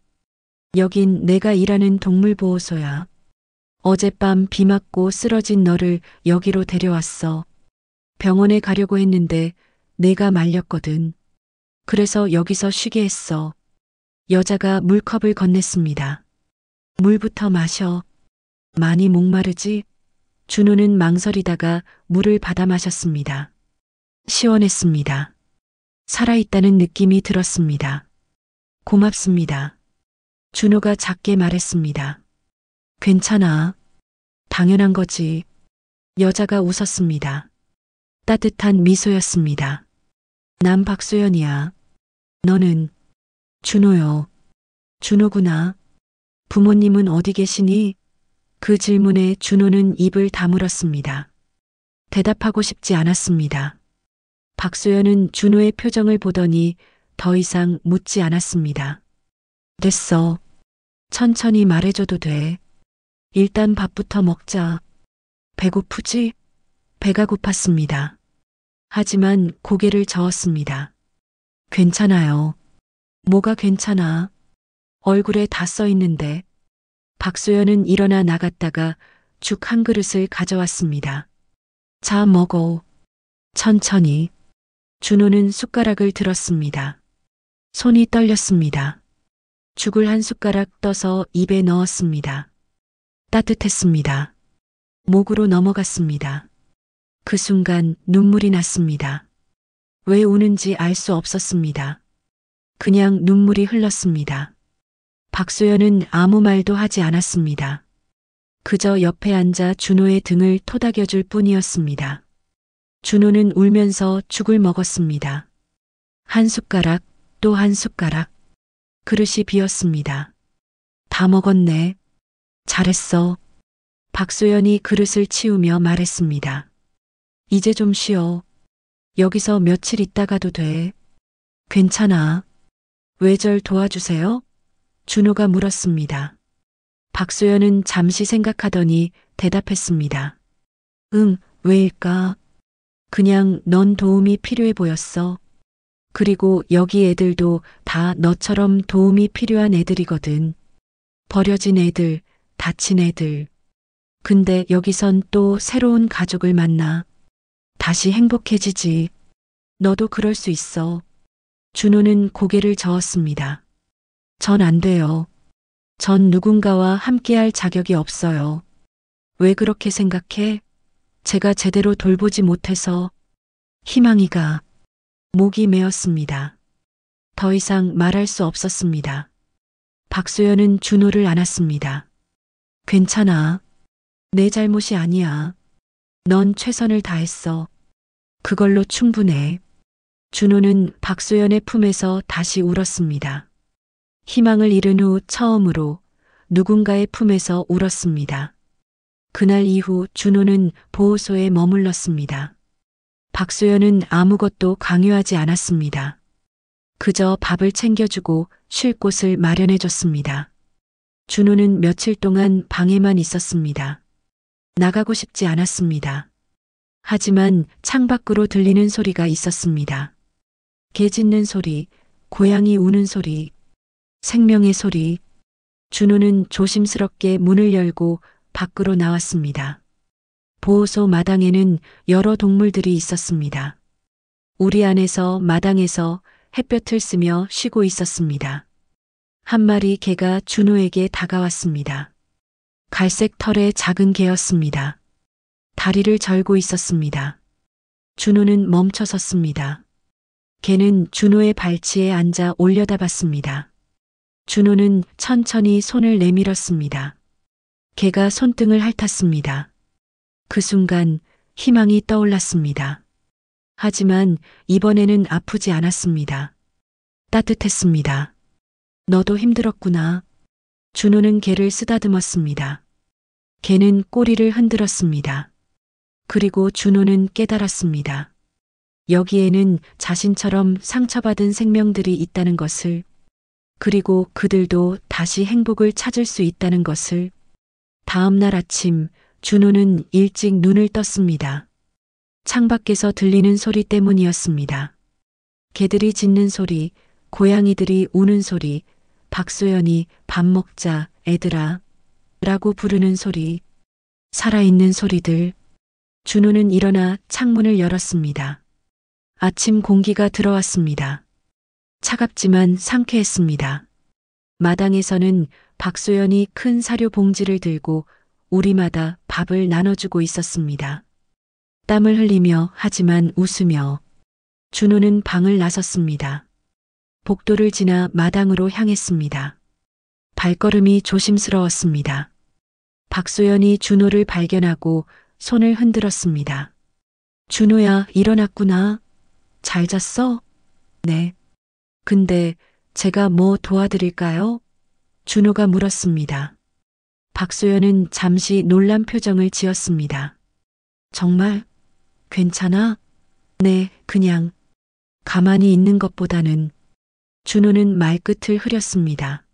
여긴 내가 일하는 동물보호소야. 어젯밤 비 맞고 쓰러진 너를 여기로 데려왔어. 병원에 가려고 했는데 내가 말렸거든. 그래서 여기서 쉬게 했어. 여자가 물컵을 건넸습니다. 물부터 마셔. 많이 목마르지? 준호는 망설이다가 물을 받아 마셨습니다. 시원했습니다. 살아있다는 느낌이 들었습니다. 고맙습니다. 준호가 작게 말했습니다. 괜찮아. 당연한 거지. 여자가 웃었습니다. 따뜻한 미소였습니다. 난 박소연이야. 너는? 준호요. 준호구나. 부모님은 어디 계시니? 그 질문에 준호는 입을 다물었습니다. 대답하고 싶지 않았습니다. 박소연은 준호의 표정을 보더니 더 이상 묻지 않았습니다. 됐어. 천천히 말해줘도 돼. 일단 밥부터 먹자. 배고프지? 배가 고팠습니다. 하지만 고개를 저었습니다. 괜찮아요. 뭐가 괜찮아? 얼굴에 다 써 있는데. 박소연은 일어나 나갔다가 죽 한 그릇을 가져왔습니다. 자, 먹어. 천천히. 준호는 숟가락을 들었습니다. 손이 떨렸습니다. 죽을 한 숟가락 떠서 입에 넣었습니다. 따뜻했습니다. 목으로 넘어갔습니다. 그 순간 눈물이 났습니다. 왜 우는지 알 수 없었습니다. 그냥 눈물이 흘렀습니다. 박소연은 아무 말도 하지 않았습니다. 그저 옆에 앉아 준호의 등을 토닥여줄 뿐이었습니다. 준호는 울면서 죽을 먹었습니다. 한 숟가락, 또 한 숟가락. 그릇이 비었습니다. 다 먹었네. 잘했어. 박소연이 그릇을 치우며 말했습니다. 이제 좀 쉬어. 여기서 며칠 있다가도 돼. 괜찮아. 왜 절 도와주세요? 준호가 물었습니다. 박소연은 잠시 생각하더니 대답했습니다. 응, 왜일까? 그냥 넌 도움이 필요해 보였어. 그리고 여기 애들도 다 너처럼 도움이 필요한 애들이거든. 버려진 애들, 다친 애들. 근데 여기선 또 새로운 가족을 만나. 다시 행복해지지. 너도 그럴 수 있어. 준호는 고개를 저었습니다. 전 안 돼요. 전 누군가와 함께할 자격이 없어요. 왜 그렇게 생각해? 제가 제대로 돌보지 못해서. 희망이가 목이 메었습니다. 더 이상 말할 수 없었습니다. 박소연은 준호를 안았습니다. 괜찮아. 내 잘못이 아니야. 넌 최선을 다했어. 그걸로 충분해. 준호는 박소연의 품에서 다시 울었습니다. 희망을 잃은 후 처음으로 누군가의 품에서 울었습니다. 그날 이후 준호는 보호소에 머물렀습니다. 박소연은 아무것도 강요하지 않았습니다. 그저 밥을 챙겨주고 쉴 곳을 마련해줬습니다. 준호는 며칠 동안 방에만 있었습니다. 나가고 싶지 않았습니다. 하지만 창밖으로 들리는 소리가 있었습니다. 개 짖는 소리, 고양이 우는 소리, 생명의 소리. 준호는 조심스럽게 문을 열고 밖으로 나왔습니다. 보호소 마당에는 여러 동물들이 있었습니다. 우리 안에서 마당에서 햇볕을 쓰며 쉬고 있었습니다. 한 마리 개가 준호에게 다가왔습니다. 갈색 털의 작은 개였습니다. 다리를 절고 있었습니다. 준호는 멈춰 섰습니다. 개는 준호의 발치에 앉아 올려다봤습니다. 준호는 천천히 손을 내밀었습니다. 개가 손등을 핥았습니다. 그 순간 희망이 떠올랐습니다. 하지만 이번에는 아프지 않았습니다. 따뜻했습니다. 너도 힘들었구나. 준호는 개를 쓰다듬었습니다. 개는 꼬리를 흔들었습니다. 그리고 준호는 깨달았습니다. 여기에는 자신처럼 상처받은 생명들이 있다는 것을, 그리고 그들도 다시 행복을 찾을 수 있다는 것을. 다음 날 아침 준호는 일찍 눈을 떴습니다. 창밖에서 들리는 소리 때문이었습니다. 개들이 짖는 소리, 고양이들이 우는 소리, 박소연이 밥 먹자, 애들아 라고 부르는 소리, 살아있는 소리들. 준호는 일어나 창문을 열었습니다. 아침 공기가 들어왔습니다. 차갑지만 상쾌했습니다. 마당에서는 박소연이 큰 사료 봉지를 들고 우리마다 밥을 나눠주고 있었습니다. 땀을 흘리며 하지만 웃으며 준호는 방을 나섰습니다. 복도를 지나 마당으로 향했습니다. 발걸음이 조심스러웠습니다. 박소연이 준호를 발견하고 손을 흔들었습니다. 준호야, 일어났구나. 잘 잤어? 네. 근데 제가 뭐 도와드릴까요? 준호가 물었습니다. 박소연은 잠시 놀란 표정을 지었습니다. 정말? 괜찮아? 네, 그냥 가만히 있는 것보다는. 준호는 말끝을 흐렸습니다.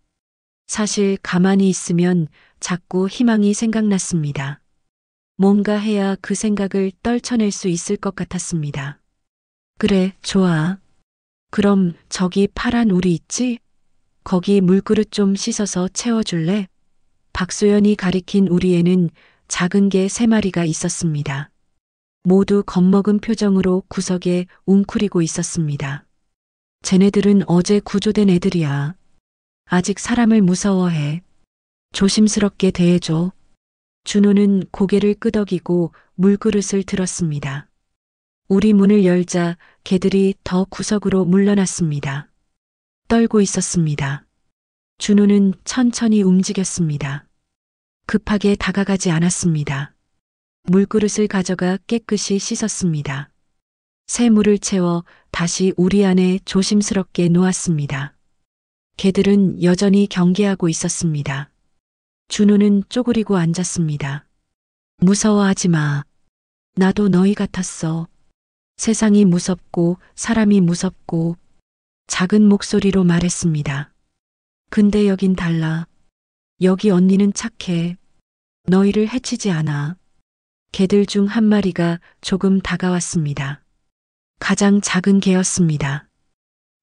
사실 가만히 있으면 자꾸 희망이 생각났습니다. 뭔가 해야 그 생각을 떨쳐낼 수 있을 것 같았습니다. 그래, 좋아. 그럼 저기 파란 우리 있지? 거기 물그릇 좀 씻어서 채워줄래? 박소연이 가리킨 우리에는 작은 개 3마리가 있었습니다. 모두 겁먹은 표정으로 구석에 웅크리고 있었습니다. 쟤네들은 어제 구조된 애들이야. 아직 사람을 무서워해. 조심스럽게 대해줘. 준호는 고개를 끄덕이고 물그릇을 들었습니다. 우리 문을 열자 개들이 더 구석으로 물러났습니다. 떨고 있었습니다. 준호는 천천히 움직였습니다. 급하게 다가가지 않았습니다. 물그릇을 가져가 깨끗이 씻었습니다. 새 물을 채워 다시 우리 안에 조심스럽게 놓았습니다. 개들은 여전히 경계하고 있었습니다. 준호는 쪼그리고 앉았습니다. 무서워하지 마. 나도 너희 같았어. 세상이 무섭고 사람이 무섭고 작은 목소리로 말했습니다. 근데 여긴 달라. 여기 언니는 착해. 너희를 해치지 않아. 개들 중 한 마리가 조금 다가왔습니다. 가장 작은 개였습니다.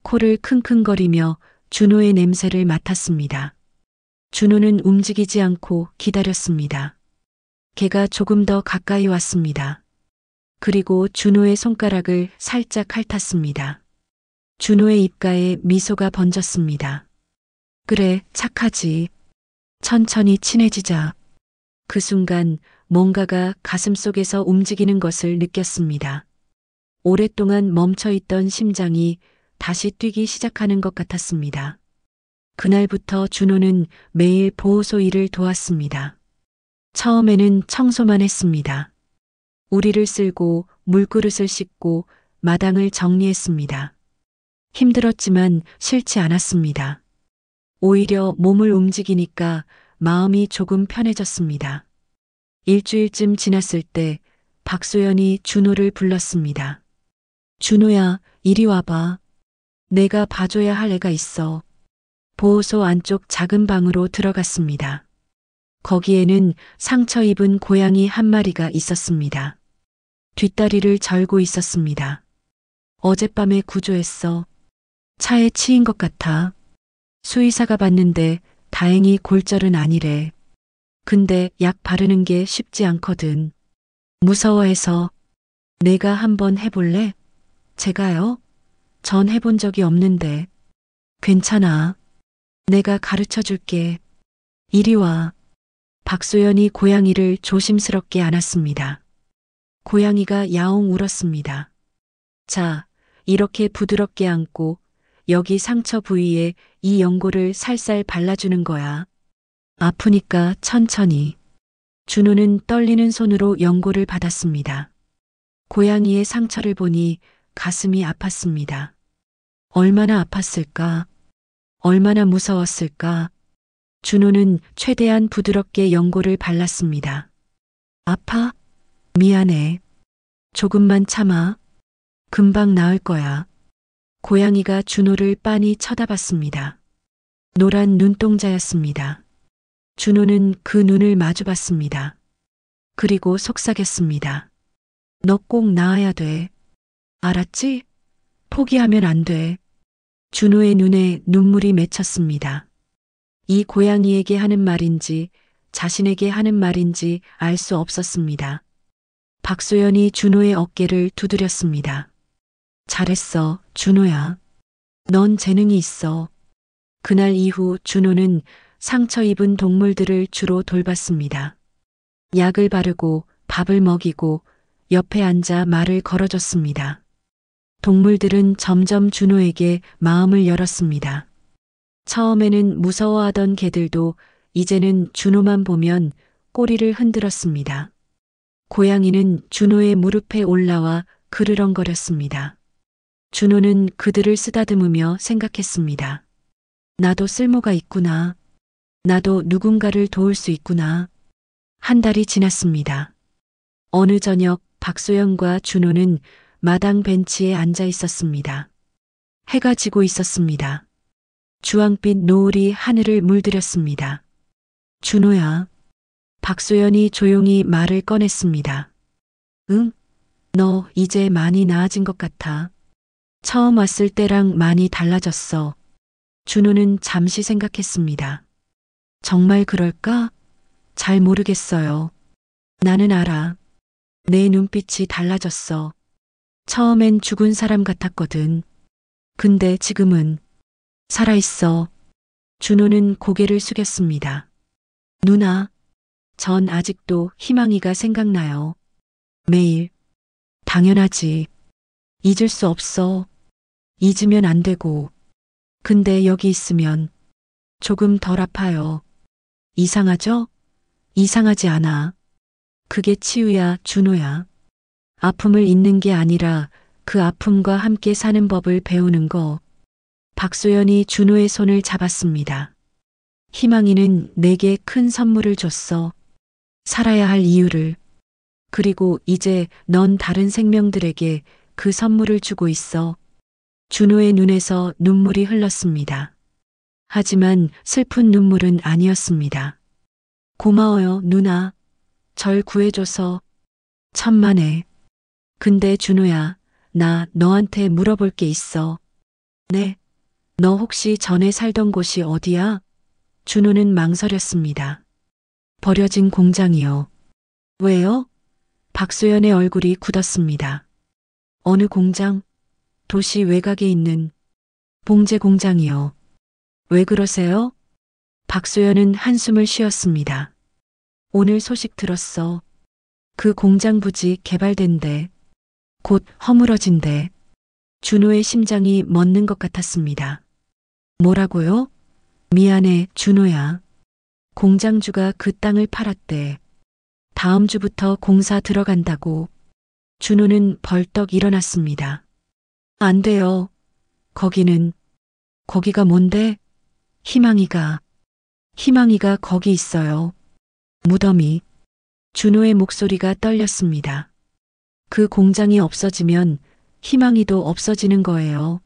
코를 킁킁거리며 준호의 냄새를 맡았습니다. 준호는 움직이지 않고 기다렸습니다. 개가 조금 더 가까이 왔습니다. 그리고 준호의 손가락을 살짝 핥았습니다. 준호의 입가에 미소가 번졌습니다. 그래, 착하지. 천천히 친해지자. 그 순간 뭔가가 가슴속에서 움직이는 것을 느꼈습니다. 오랫동안 멈춰있던 심장이 다시 뛰기 시작하는 것 같았습니다. 그날부터 준호는 매일 보호소 일을 도왔습니다. 처음에는 청소만 했습니다. 우리를 쓸고 물그릇을 씻고 마당을 정리했습니다. 힘들었지만 싫지 않았습니다. 오히려 몸을 움직이니까 마음이 조금 편해졌습니다. 일주일쯤 지났을 때 박소연이 준호를 불렀습니다. 준호야, 이리 와봐. 내가 봐줘야 할 애가 있어. 보호소 안쪽 작은 방으로 들어갔습니다. 거기에는 상처 입은 고양이 한 마리가 있었습니다. 뒷다리를 절고 있었습니다. 어젯밤에 구조했어. 차에 치인 것 같아. 수의사가 봤는데 다행히 골절은 아니래. 근데 약 바르는 게 쉽지 않거든. 무서워해서. 내가 한번 해볼래? 제가요? 전 해본 적이 없는데. 괜찮아. 내가 가르쳐 줄게. 이리 와. 박소연이 고양이를 조심스럽게 안았습니다. 고양이가 야옹 울었습니다. 자, 이렇게 부드럽게 안고 여기 상처 부위에 이 연고를 살살 발라주는 거야. 아프니까 천천히. 준호는 떨리는 손으로 연고를 받았습니다. 고양이의 상처를 보니 가슴이 아팠습니다. 얼마나 아팠을까? 얼마나 무서웠을까? 준호는 최대한 부드럽게 연고를 발랐습니다. 아파? 미안해. 조금만 참아. 금방 나을 거야. 고양이가 준호를 빤히 쳐다봤습니다. 노란 눈동자였습니다. 준호는 그 눈을 마주봤습니다. 그리고 속삭였습니다. 너 꼭 나아야 돼. 알았지? 포기하면 안 돼. 준호의 눈에 눈물이 맺혔습니다. 이 고양이에게 하는 말인지 자신에게 하는 말인지 알 수 없었습니다. 박소연이 준호의 어깨를 두드렸습니다. 잘했어, 준호야. 넌 재능이 있어. 그날 이후 준호는 상처 입은 동물들을 주로 돌봤습니다. 약을 바르고 밥을 먹이고 옆에 앉아 말을 걸어줬습니다. 동물들은 점점 준호에게 마음을 열었습니다. 처음에는 무서워하던 개들도 이제는 준호만 보면 꼬리를 흔들었습니다. 고양이는 준호의 무릎에 올라와 그르렁거렸습니다. 준호는 그들을 쓰다듬으며 생각했습니다. 나도 쓸모가 있구나. 나도 누군가를 도울 수 있구나. 한 달이 지났습니다. 어느 저녁 박소연과 준호는 마당 벤치에 앉아 있었습니다. 해가 지고 있었습니다. 주황빛 노을이 하늘을 물들였습니다. 준호야. 박소연이 조용히 말을 꺼냈습니다. 응? 너 이제 많이 나아진 것 같아. 처음 왔을 때랑 많이 달라졌어. 준호는 잠시 생각했습니다. 정말 그럴까? 잘 모르겠어요. 나는 알아. 내 눈빛이 달라졌어. 처음엔 죽은 사람 같았거든. 근데 지금은 살아있어. 준호는 고개를 숙였습니다. 누나, 전 아직도 희망이가 생각나요. 매일. 당연하지. 잊을 수 없어. 잊으면 안 되고. 근데 여기 있으면 조금 덜 아파요. 이상하죠? 이상하지 않아. 그게 치유야, 준호야. 아픔을 잊는 게 아니라 그 아픔과 함께 사는 법을 배우는 거. 박소연이 준호의 손을 잡았습니다. 희망이는 내게 큰 선물을 줬어. 살아야 할 이유를. 그리고 이제 넌 다른 생명들에게 그 선물을 주고 있어. 준호의 눈에서 눈물이 흘렀습니다. 하지만 슬픈 눈물은 아니었습니다. 고마워요, 누나. 절 구해줘서. 천만에. 근데 준호야, 나 너한테 물어볼 게 있어. 네. 너 혹시 전에 살던 곳이 어디야? 준호는 망설였습니다. 버려진 공장이요. 왜요? 박소연의 얼굴이 굳었습니다. 어느 공장? 도시 외곽에 있는 봉제 공장이요. 왜 그러세요? 박소연은 한숨을 쉬었습니다. 오늘 소식 들었어. 그 공장 부지 개발된대. 곧 허물어진대. 준호의 심장이 멎는 것 같았습니다. 뭐라고요? 미안해, 준호야. 공장주가 그 땅을 팔았대. 다음 주부터 공사 들어간다고. 준호는 벌떡 일어났습니다. 안 돼요. 거기가 뭔데? 희망이가 거기 있어요. 무덤이. 준호의 목소리가 떨렸습니다. 그 공장이 없어지면 희망이도 없어지는 거예요.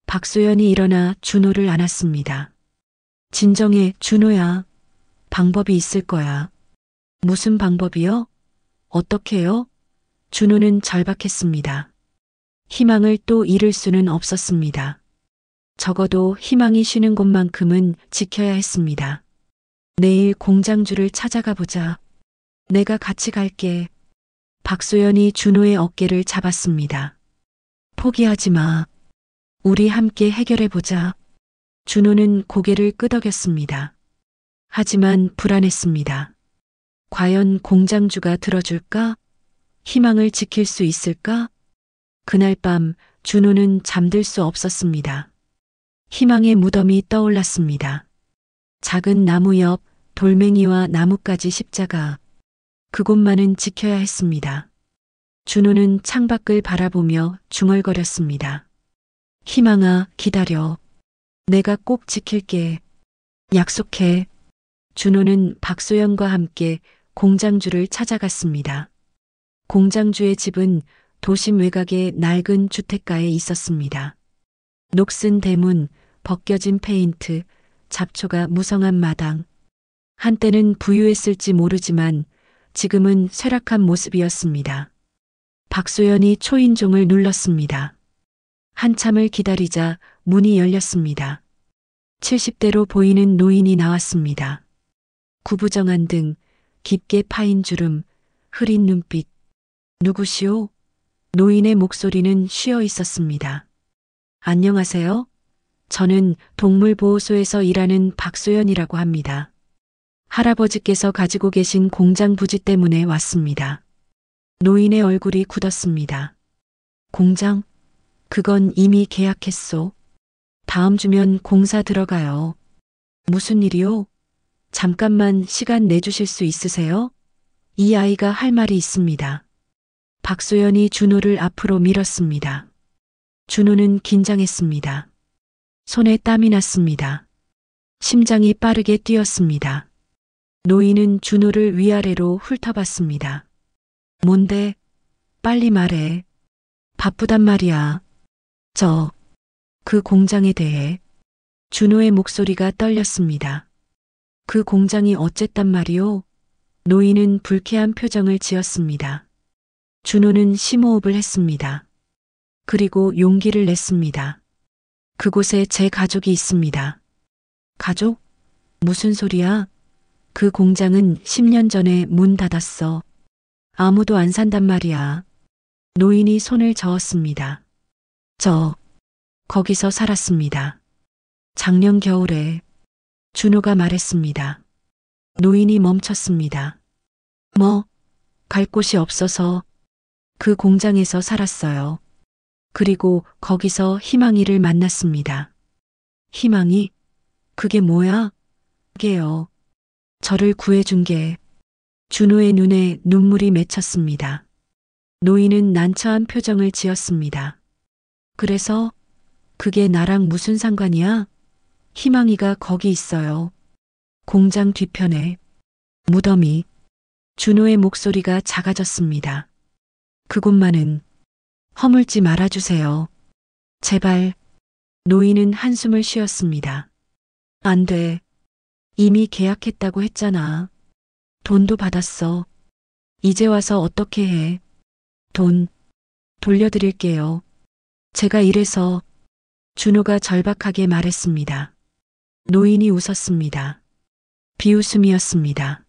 박소연이 일어나 준호를 안았습니다. 진정해, 준호야. 방법이 있을 거야. 무슨 방법이요? 어떻게요? 준호는 절박했습니다. 희망을 또 잃을 수는 없었습니다. 적어도 희망이 쉬는 곳만큼은 지켜야 했습니다. 내일 공장주를 찾아가 보자. 내가 같이 갈게. 박소연이 준호의 어깨를 잡았습니다. 포기하지 마. 우리 함께 해결해 보자. 준호는 고개를 끄덕였습니다. 하지만 불안했습니다. 과연 공장주가 들어줄까? 희망을 지킬 수 있을까? 그날 밤 준호는 잠들 수 없었습니다. 희망의 무덤이 떠올랐습니다. 작은 나무 옆 돌멩이와 나뭇가지 십자가. 그곳만은 지켜야 했습니다. 준호는 창밖을 바라보며 중얼거렸습니다. 희망아, 기다려. 내가 꼭 지킬게. 약속해. 준호는 박소연과 함께 공장주를 찾아갔습니다. 공장주의 집은 도심 외곽의 낡은 주택가에 있었습니다. 녹슨 대문, 벗겨진 페인트, 잡초가 무성한 마당. 한때는 부유했을지 모르지만 지금은 쇠락한 모습이었습니다. 박소연이 초인종을 눌렀습니다. 한참을 기다리자 문이 열렸습니다. 70대로 보이는 노인이 나왔습니다. 구부정한 등, 깊게 파인 주름, 흐린 눈빛. 누구시오? 노인의 목소리는 쉬어 있었습니다. 안녕하세요. 저는 동물보호소에서 일하는 박소연이라고 합니다. 할아버지께서 가지고 계신 공장 부지 때문에 왔습니다. 노인의 얼굴이 굳었습니다. 공장? 그건 이미 계약했소. 다음 주면 공사 들어가요. 무슨 일이요? 잠깐만 시간 내주실 수 있으세요? 이 아이가 할 말이 있습니다. 박소연이 준호를 앞으로 밀었습니다. 준호는 긴장했습니다. 손에 땀이 났습니다. 심장이 빠르게 뛰었습니다. 노인은 준호를 위아래로 훑어봤습니다. 뭔데? 빨리 말해. 바쁘단 말이야. 그 공장에 대해. 준호의 목소리가 떨렸습니다. 그 공장이 어쨌단 말이오? 노인은 불쾌한 표정을 지었습니다. 준호는 심호흡을 했습니다. 그리고 용기를 냈습니다. 그곳에 제 가족이 있습니다. 가족? 무슨 소리야? 그 공장은 10년 전에 문 닫았어. 아무도 안 산단 말이야. 노인이 손을 저었습니다. 거기서 살았습니다. 작년 겨울에 준호가 말했습니다. 노인이 멈췄습니다. 갈 곳이 없어서 그 공장에서 살았어요. 그리고 거기서 희망이를 만났습니다. 희망이? 그게 뭐야? 그게요. 저를 구해준 게. 준호의 눈에 눈물이 맺혔습니다. 노인은 난처한 표정을 지었습니다. 그래서 그게 나랑 무슨 상관이야? 희망이가 거기 있어요. 공장 뒤편에. 무덤이. 준호의 목소리가 작아졌습니다. 그곳만은 허물지 말아주세요. 제발. 노인은 한숨을 쉬었습니다. 안 돼. 이미 계약했다고 했잖아. 돈도 받았어. 이제 와서 어떻게 해? 돈 돌려드릴게요. 제가 이래서. 준호가 절박하게 말했습니다. 노인이 웃었습니다. 비웃음이었습니다.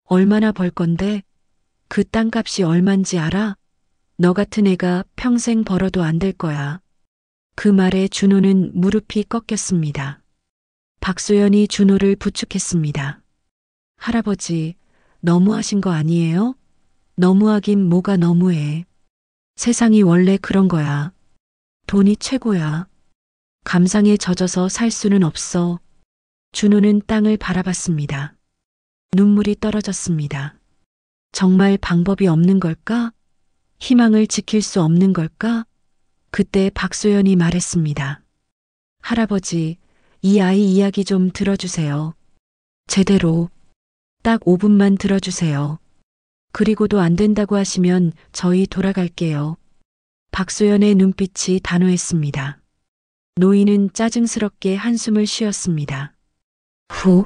얼마나 벌 건데? 그 땅값이 얼만지 알아? 너 같은 애가 평생 벌어도 안 될 거야. 그 말에 준호는 무릎이 꺾였습니다. 박소연이 준호를 부축했습니다. 할아버지, 너무하신 거 아니에요? 너무하긴 뭐가 너무해. 세상이 원래 그런 거야. 돈이 최고야. 감상에 젖어서 살 수는 없어. 준호는 땅을 바라봤습니다. 눈물이 떨어졌습니다. 정말 방법이 없는 걸까? 희망을 지킬 수 없는 걸까? 그때 박소연이 말했습니다. 할아버지, 이 아이 이야기 좀 들어주세요. 제대로. 딱 5분만 들어주세요. 그리고도 안 된다고 하시면 저희 돌아갈게요. 박소연의 눈빛이 단호했습니다. 노인은 짜증스럽게 한숨을 쉬었습니다. 후,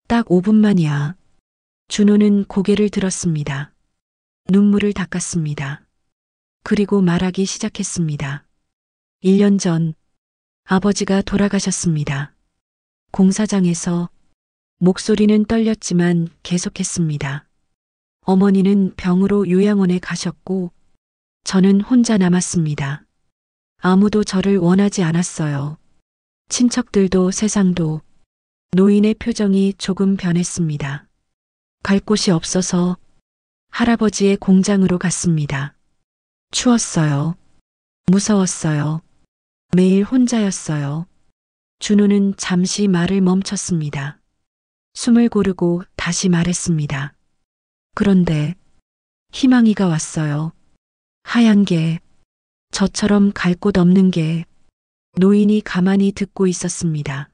딱 5분만이야. 준호는 고개를 들었습니다. 눈물을 닦았습니다. 그리고 말하기 시작했습니다. 1년 전 아버지가 돌아가셨습니다. 공사장에서. 목소리는 떨렸지만 계속했습니다. 어머니는 병으로 요양원에 가셨고 저는 혼자 남았습니다. 아무도 저를 원하지 않았어요. 친척들도 세상도. 노인의 표정이 조금 변했습니다. 갈 곳이 없어서 할아버지의 공장으로 갔습니다. 추웠어요. 무서웠어요. 매일 혼자였어요. 준호는 잠시 말을 멈췄습니다. 숨을 고르고 다시 말했습니다. 그런데 희망이가 왔어요. 하얀 게. 저처럼 갈 곳 없는 게. 노인이 가만히 듣고 있었습니다.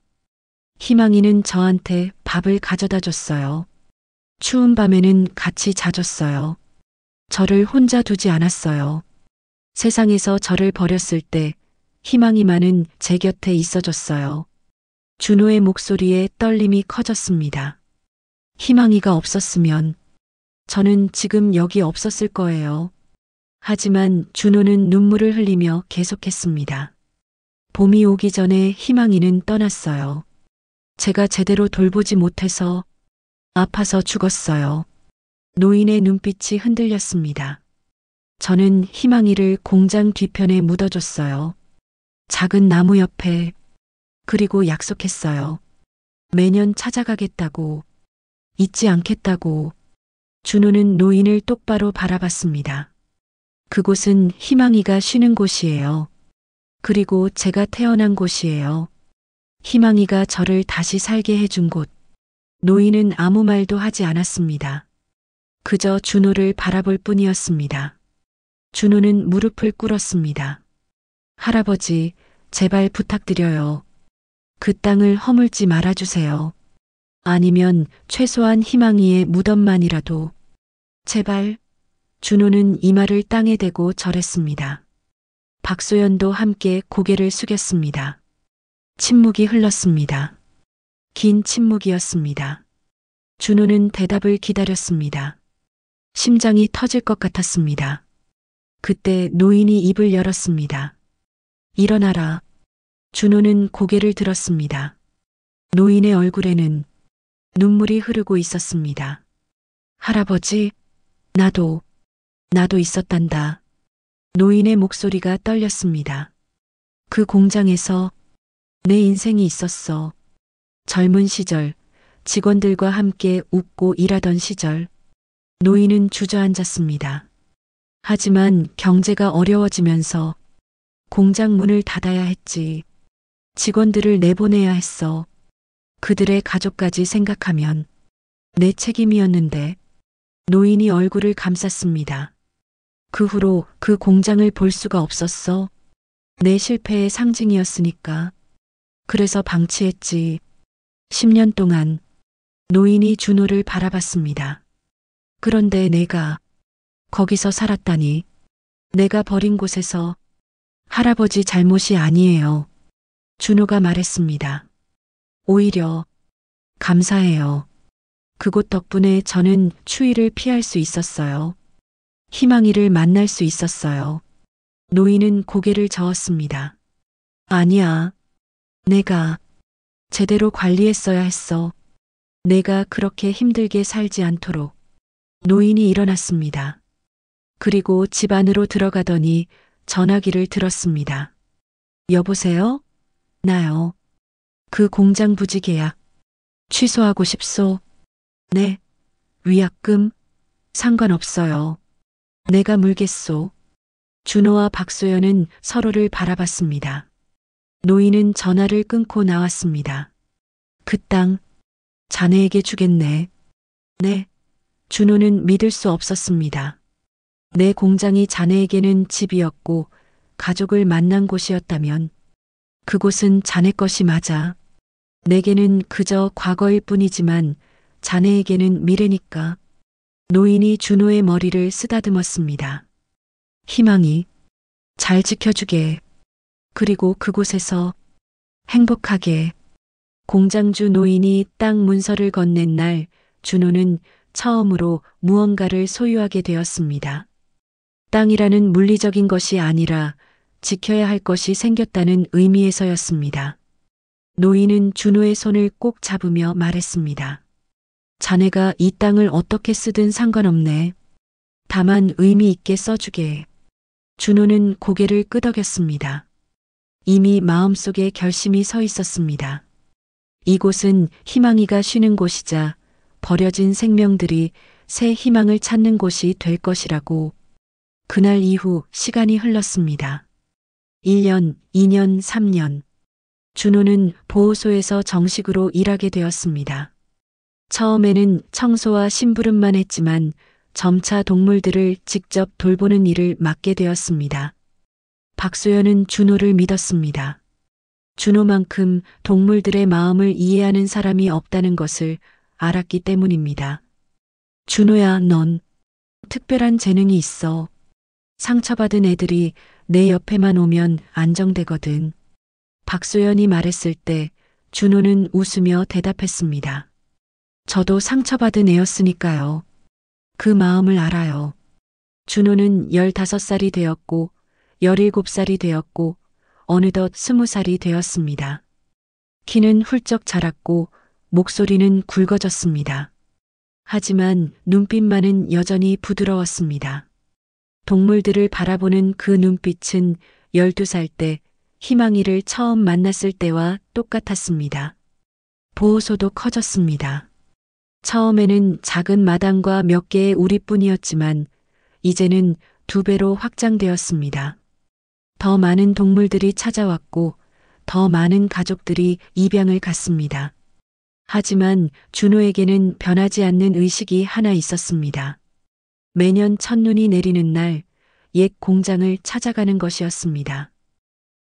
희망이는 저한테 밥을 가져다 줬어요. 추운 밤에는 같이 자줬어요. 저를 혼자 두지 않았어요. 세상에서 저를 버렸을 때 희망이만은 제 곁에 있어줬어요. 준호의 목소리에 떨림이 커졌습니다. 희망이가 없었으면 저는 지금 여기 없었을 거예요. 하지만 준호는 눈물을 흘리며 계속했습니다. 봄이 오기 전에 희망이는 떠났어요. 제가 제대로 돌보지 못해서 아파서 죽었어요. 노인의 눈빛이 흔들렸습니다. 저는 희망이를 공장 뒤편에 묻어줬어요. 작은 나무 옆에. 그리고 약속했어요. 매년 찾아가겠다고. 잊지 않겠다고. 준호는 노인을 똑바로 바라봤습니다. 그곳은 희망이가 쉬는 곳이에요. 그리고 제가 태어난 곳이에요. 희망이가 저를 다시 살게 해준 곳. 노인은 아무 말도 하지 않았습니다. 그저 준호를 바라볼 뿐이었습니다. 준호는 무릎을 꿇었습니다. 할아버지, 제발 부탁드려요. 그 땅을 허물지 말아주세요. 아니면 최소한 희망이의 무덤만이라도. 제발. 준호는 이마를 땅에 대고 절했습니다. 박소연도 함께 고개를 숙였습니다. 침묵이 흘렀습니다. 긴 침묵이었습니다. 준호는 대답을 기다렸습니다. 심장이 터질 것 같았습니다. 그때 노인이 입을 열었습니다. 일어나라. 준호는 고개를 들었습니다. 노인의 얼굴에는 눈물이 흐르고 있었습니다. 할아버지, 나도 있었단다. 노인의 목소리가 떨렸습니다. 그 공장에서 내 인생이 있었어. 젊은 시절, 직원들과 함께 웃고 일하던 시절. 노인은 주저앉았습니다. 하지만 경제가 어려워지면서 공장 문을 닫아야 했지. 직원들을 내보내야 했어. 그들의 가족까지 생각하면 내 책임이었는데. 노인이 얼굴을 감쌌습니다. 그 후로 그 공장을 볼 수가 없었어. 내 실패의 상징이었으니까. 그래서 방치했지. 10년 동안 노인이 준호를 바라봤습니다. 그런데 내가 거기서 살았다니. 내가 버린 곳에서. 할아버지 잘못이 아니에요. 준호가 말했습니다. 오히려 감사해요. 그곳 덕분에 저는 추위를 피할 수 있었어요. 희망이를 만날 수 있었어요. 노인은 고개를 저었습니다. 아니야. 내가 제대로 관리했어야 했어. 내가 그렇게 힘들게 살지 않도록. 노인이 일어났습니다. 그리고 집 안으로 들어가더니 전화기를 들었습니다. 여보세요? 나요. 그 공장 부지 계약 취소하고 싶소. 네. 위약금 상관없어요. 내가 물겠소. 준호와 박소연은 서로를 바라봤습니다. 노인은 전화를 끊고 나왔습니다. 그 땅 자네에게 주겠네. 네. 준호는 믿을 수 없었습니다. 내 공장이 자네에게는 집이었고 가족을 만난 곳이었다면 그곳은 자네 것이 맞아. 내게는 그저 과거일 뿐이지만 자네에게는 미래니까. 노인이 준호의 머리를 쓰다듬었습니다. 희망이 잘 지켜주게. 그리고 그곳에서 행복하게. 공장주 노인이 땅 문서를 건넨 날 준호는 처음으로 무언가를 소유하게 되었습니다. 땅이라는 물리적인 것이 아니라 지켜야 할 것이 생겼다는 의미에서였습니다. 노인은 준호의 손을 꼭 잡으며 말했습니다. 자네가 이 땅을 어떻게 쓰든 상관없네. 다만 의미 있게 써주게. 준호는 고개를 끄덕였습니다. 이미 마음속에 결심이 서 있었습니다. 이곳은 희망이가 쉬는 곳이자 버려진 생명들이 새 희망을 찾는 곳이 될 것이라고. 그날 이후 시간이 흘렀습니다. 1년, 2년, 3년. 준호는 보호소에서 정식으로 일하게 되었습니다. 처음에는 청소와 심부름만 했지만 점차 동물들을 직접 돌보는 일을 맡게 되었습니다. 박소연은 준호를 믿었습니다. 준호만큼 동물들의 마음을 이해하는 사람이 없다는 것을 알았기 때문입니다. 준호야, 넌 특별한 재능이 있어. 상처받은 애들이 내 옆에만 오면 안정되거든. 박소연이 말했을 때 준호는 웃으며 대답했습니다. 저도 상처받은 애였으니까요. 그 마음을 알아요. 준호는 15살이 되었고 17살이 되었고 어느덧 20살이 되었습니다. 키는 훌쩍 자랐고 목소리는 굵어졌습니다. 하지만 눈빛만은 여전히 부드러웠습니다. 동물들을 바라보는 그 눈빛은 12살 때 희망이를 처음 만났을 때와 똑같았습니다. 보호소도 커졌습니다. 처음에는 작은 마당과 몇 개의 우리뿐이었지만 이제는 2배로 확장되었습니다. 더 많은 동물들이 찾아왔고 더 많은 가족들이 입양을 갔습니다. 하지만 준호에게는 변하지 않는 의식이 하나 있었습니다. 매년 첫눈이 내리는 날 옛 공장을 찾아가는 것이었습니다.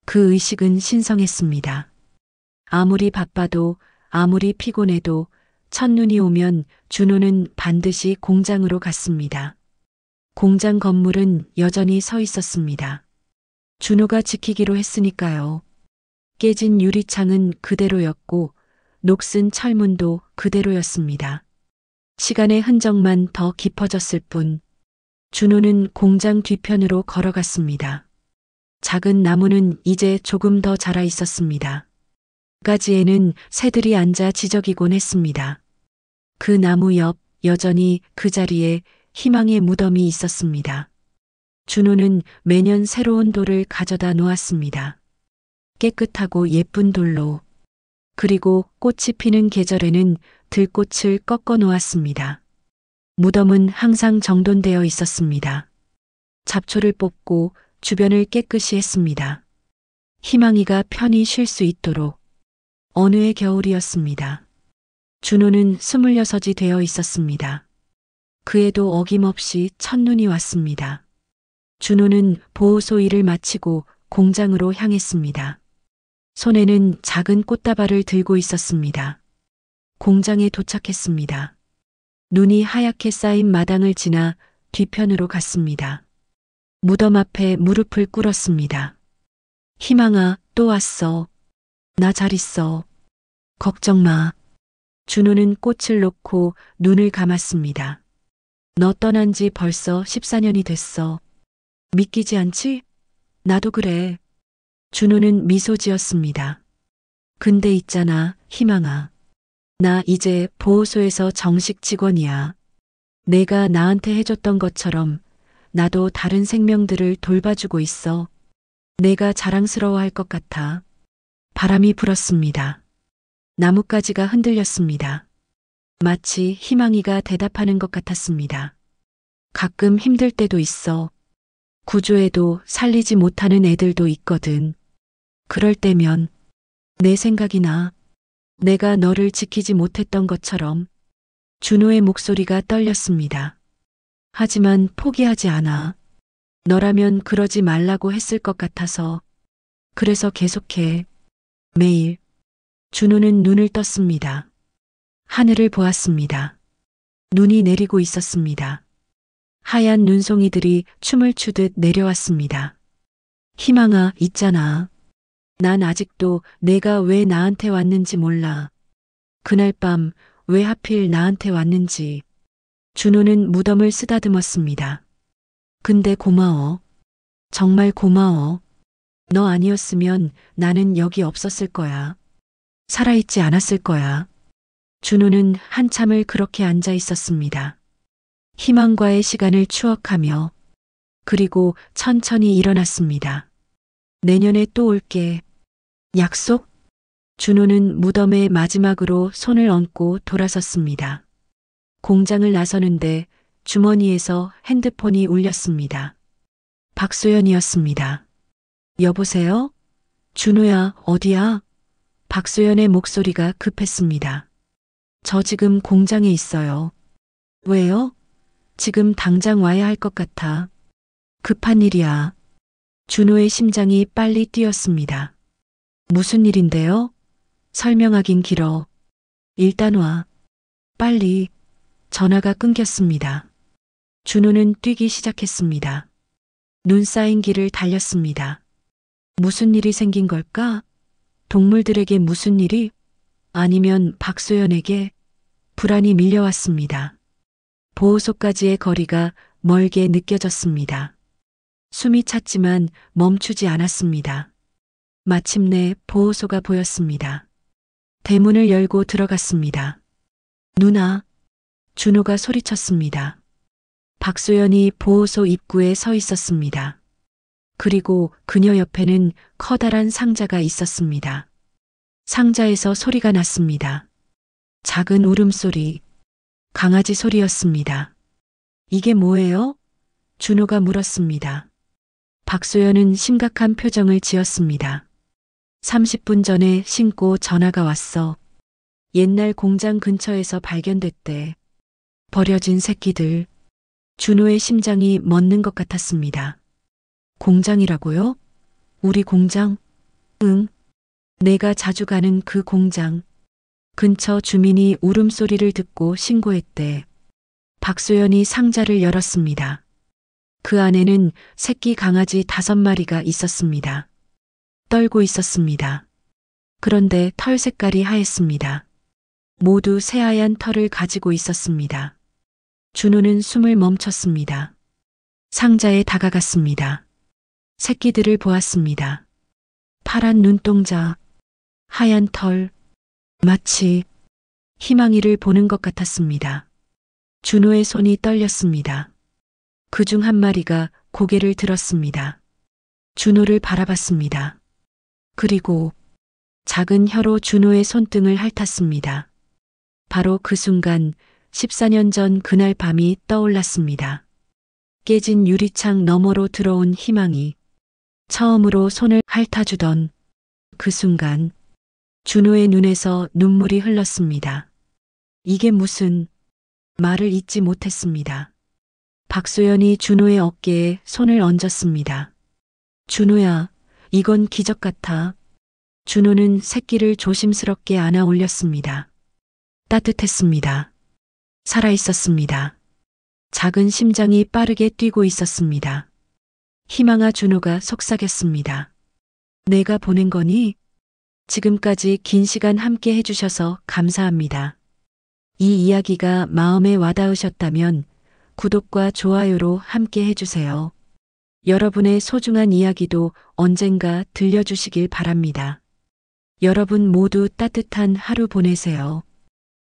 그 의식은 신성했습니다. 아무리 바빠도 아무리 피곤해도 첫눈이 오면 준호는 반드시 공장으로 갔습니다. 공장 건물은 여전히 서 있었습니다. 준호가 지키기로 했으니까요. 깨진 유리창은 그대로였고 녹슨 철문도 그대로였습니다. 시간의 흔적만 더 깊어졌을 뿐 준호는 공장 뒤편으로 걸어갔습니다. 작은 나무는 이제 조금 더 자라 있었습니다. 가지에는 새들이 앉아 지저귀곤 했습니다. 그 나무 옆 여전히 그 자리에 희망의 무덤이 있었습니다. 준호는 매년 새로운 돌을 가져다 놓았습니다. 깨끗하고 예쁜 돌로. 그리고 꽃이 피는 계절에는 들꽃을 꺾어 놓았습니다. 무덤은 항상 정돈되어 있었습니다. 잡초를 뽑고 주변을 깨끗이 했습니다. 희망이가 편히 쉴 수 있도록. 어느 해 겨울이었습니다. 준호는 26이 되어 있었습니다. 그에도 어김없이 첫눈이 왔습니다. 준호는 보호소 일을 마치고 공장으로 향했습니다. 손에는 작은 꽃다발을 들고 있었습니다. 공장에 도착했습니다. 눈이 하얗게 쌓인 마당을 지나 뒤편으로 갔습니다. 무덤 앞에 무릎을 꿇었습니다. 희망아, 또 왔어. 나 잘 있어. 걱정 마. 준호는 꽃을 놓고 눈을 감았습니다. 너 떠난 지 벌써 14년이 됐어. 믿기지 않지? 나도 그래. 준호는 미소 지었습니다. 근데 있잖아, 희망아. 나 이제 보호소에서 정식 직원이야. 내가 나한테 해줬던 것처럼 나도 다른 생명들을 돌봐주고 있어. 내가 자랑스러워할 것 같아. 바람이 불었습니다. 나뭇가지가 흔들렸습니다. 마치 희망이가 대답하는 것 같았습니다. 가끔 힘들 때도 있어. 구조해도 살리지 못하는 애들도 있거든. 그럴 때면 내 생각이 나. 내가 너를 지키지 못했던 것처럼. 준호의 목소리가 떨렸습니다. 하지만 포기하지 않아. 너라면 그러지 말라고 했을 것 같아서. 그래서 계속해. 매일. 준호는 눈을 떴습니다. 하늘을 보았습니다. 눈이 내리고 있었습니다. 하얀 눈송이들이 춤을 추듯 내려왔습니다. 희망아, 있잖아. 난 아직도 내가 왜 나한테 왔는지 몰라. 그날 밤 왜 하필 나한테 왔는지. 준호는 무덤을 쓰다듬었습니다. 근데 고마워. 정말 고마워. 너 아니었으면 나는 여기 없었을 거야. 살아있지 않았을 거야. 준호는 한참을 그렇게 앉아 있었습니다. 희망과의 시간을 추억하며. 그리고 천천히 일어났습니다. 내년에 또 올게. 약속? 준호는 무덤에 마지막으로 손을 얹고 돌아섰습니다. 공장을 나서는데 주머니에서 핸드폰이 울렸습니다. 박소연이었습니다. 여보세요? 준호야, 어디야? 박소연의 목소리가 급했습니다. 저 지금 공장에 있어요. 왜요? 지금 당장 와야 할 것 같아. 급한 일이야. 준호의 심장이 빨리 뛰었습니다. 무슨 일인데요? 설명하긴 길어. 일단 와. 빨리. 전화가 끊겼습니다. 준호는 뛰기 시작했습니다. 눈 쌓인 길을 달렸습니다. 무슨 일이 생긴 걸까? 동물들에게 무슨 일이? 아니면 박소연에게? 불안이 밀려왔습니다. 보호소까지의 거리가 멀게 느껴졌습니다. 숨이 찼지만 멈추지 않았습니다. 마침내 보호소가 보였습니다. 대문을 열고 들어갔습니다. 누나. 준호가 소리쳤습니다. 박소연이 보호소 입구에 서 있었습니다. 그리고 그녀 옆에는 커다란 상자가 있었습니다. 상자에서 소리가 났습니다. 작은 울음소리. 강아지 소리였습니다. 이게 뭐예요? 준호가 물었습니다. 박소연은 심각한 표정을 지었습니다. 30분 전에 신고 전화가 왔어. 옛날 공장 근처에서 발견됐대. 버려진 새끼들. 준호의 심장이 멎는 것 같았습니다. 공장이라고요? 우리 공장? 응. 내가 자주 가는 그 공장. 근처 주민이 울음소리를 듣고 신고했대. 박소연이 상자를 열었습니다. 그 안에는 새끼 강아지 5마리가 있었습니다. 떨고 있었습니다. 그런데 털 색깔이 하였습니다. 모두 새하얀 털을 가지고 있었습니다. 준호는 숨을 멈췄습니다. 상자에 다가갔습니다. 새끼들을 보았습니다. 파란 눈동자, 하얀 털, 마치 희망이를 보는 것 같았습니다. 준호의 손이 떨렸습니다. 그중 한 마리가 고개를 들었습니다. 준호를 바라봤습니다. 그리고 작은 혀로 준호의 손등을 핥았습니다. 바로 그 순간 14년 전 그날 밤이 떠올랐습니다. 깨진 유리창 너머로 들어온 희망이 처음으로 손을 핥아주던 그 순간 준호의 눈에서 눈물이 흘렀습니다. 이게 무슨 말을 잇지 못했습니다. 박소연이 준호의 어깨에 손을 얹었습니다. 준호야, 이건 기적 같아. 준호는 새끼를 조심스럽게 안아 올렸습니다. 따뜻했습니다. 살아있었습니다. 작은 심장이 빠르게 뛰고 있었습니다. 희망아, 준호가 속삭였습니다. 내가 보낸 거니? 지금까지 긴 시간 함께 해주셔서 감사합니다. 이 이야기가 마음에 와닿으셨다면 구독과 좋아요로 함께 해주세요. 여러분의 소중한 이야기도 언젠가 들려주시길 바랍니다. 여러분 모두 따뜻한 하루 보내세요.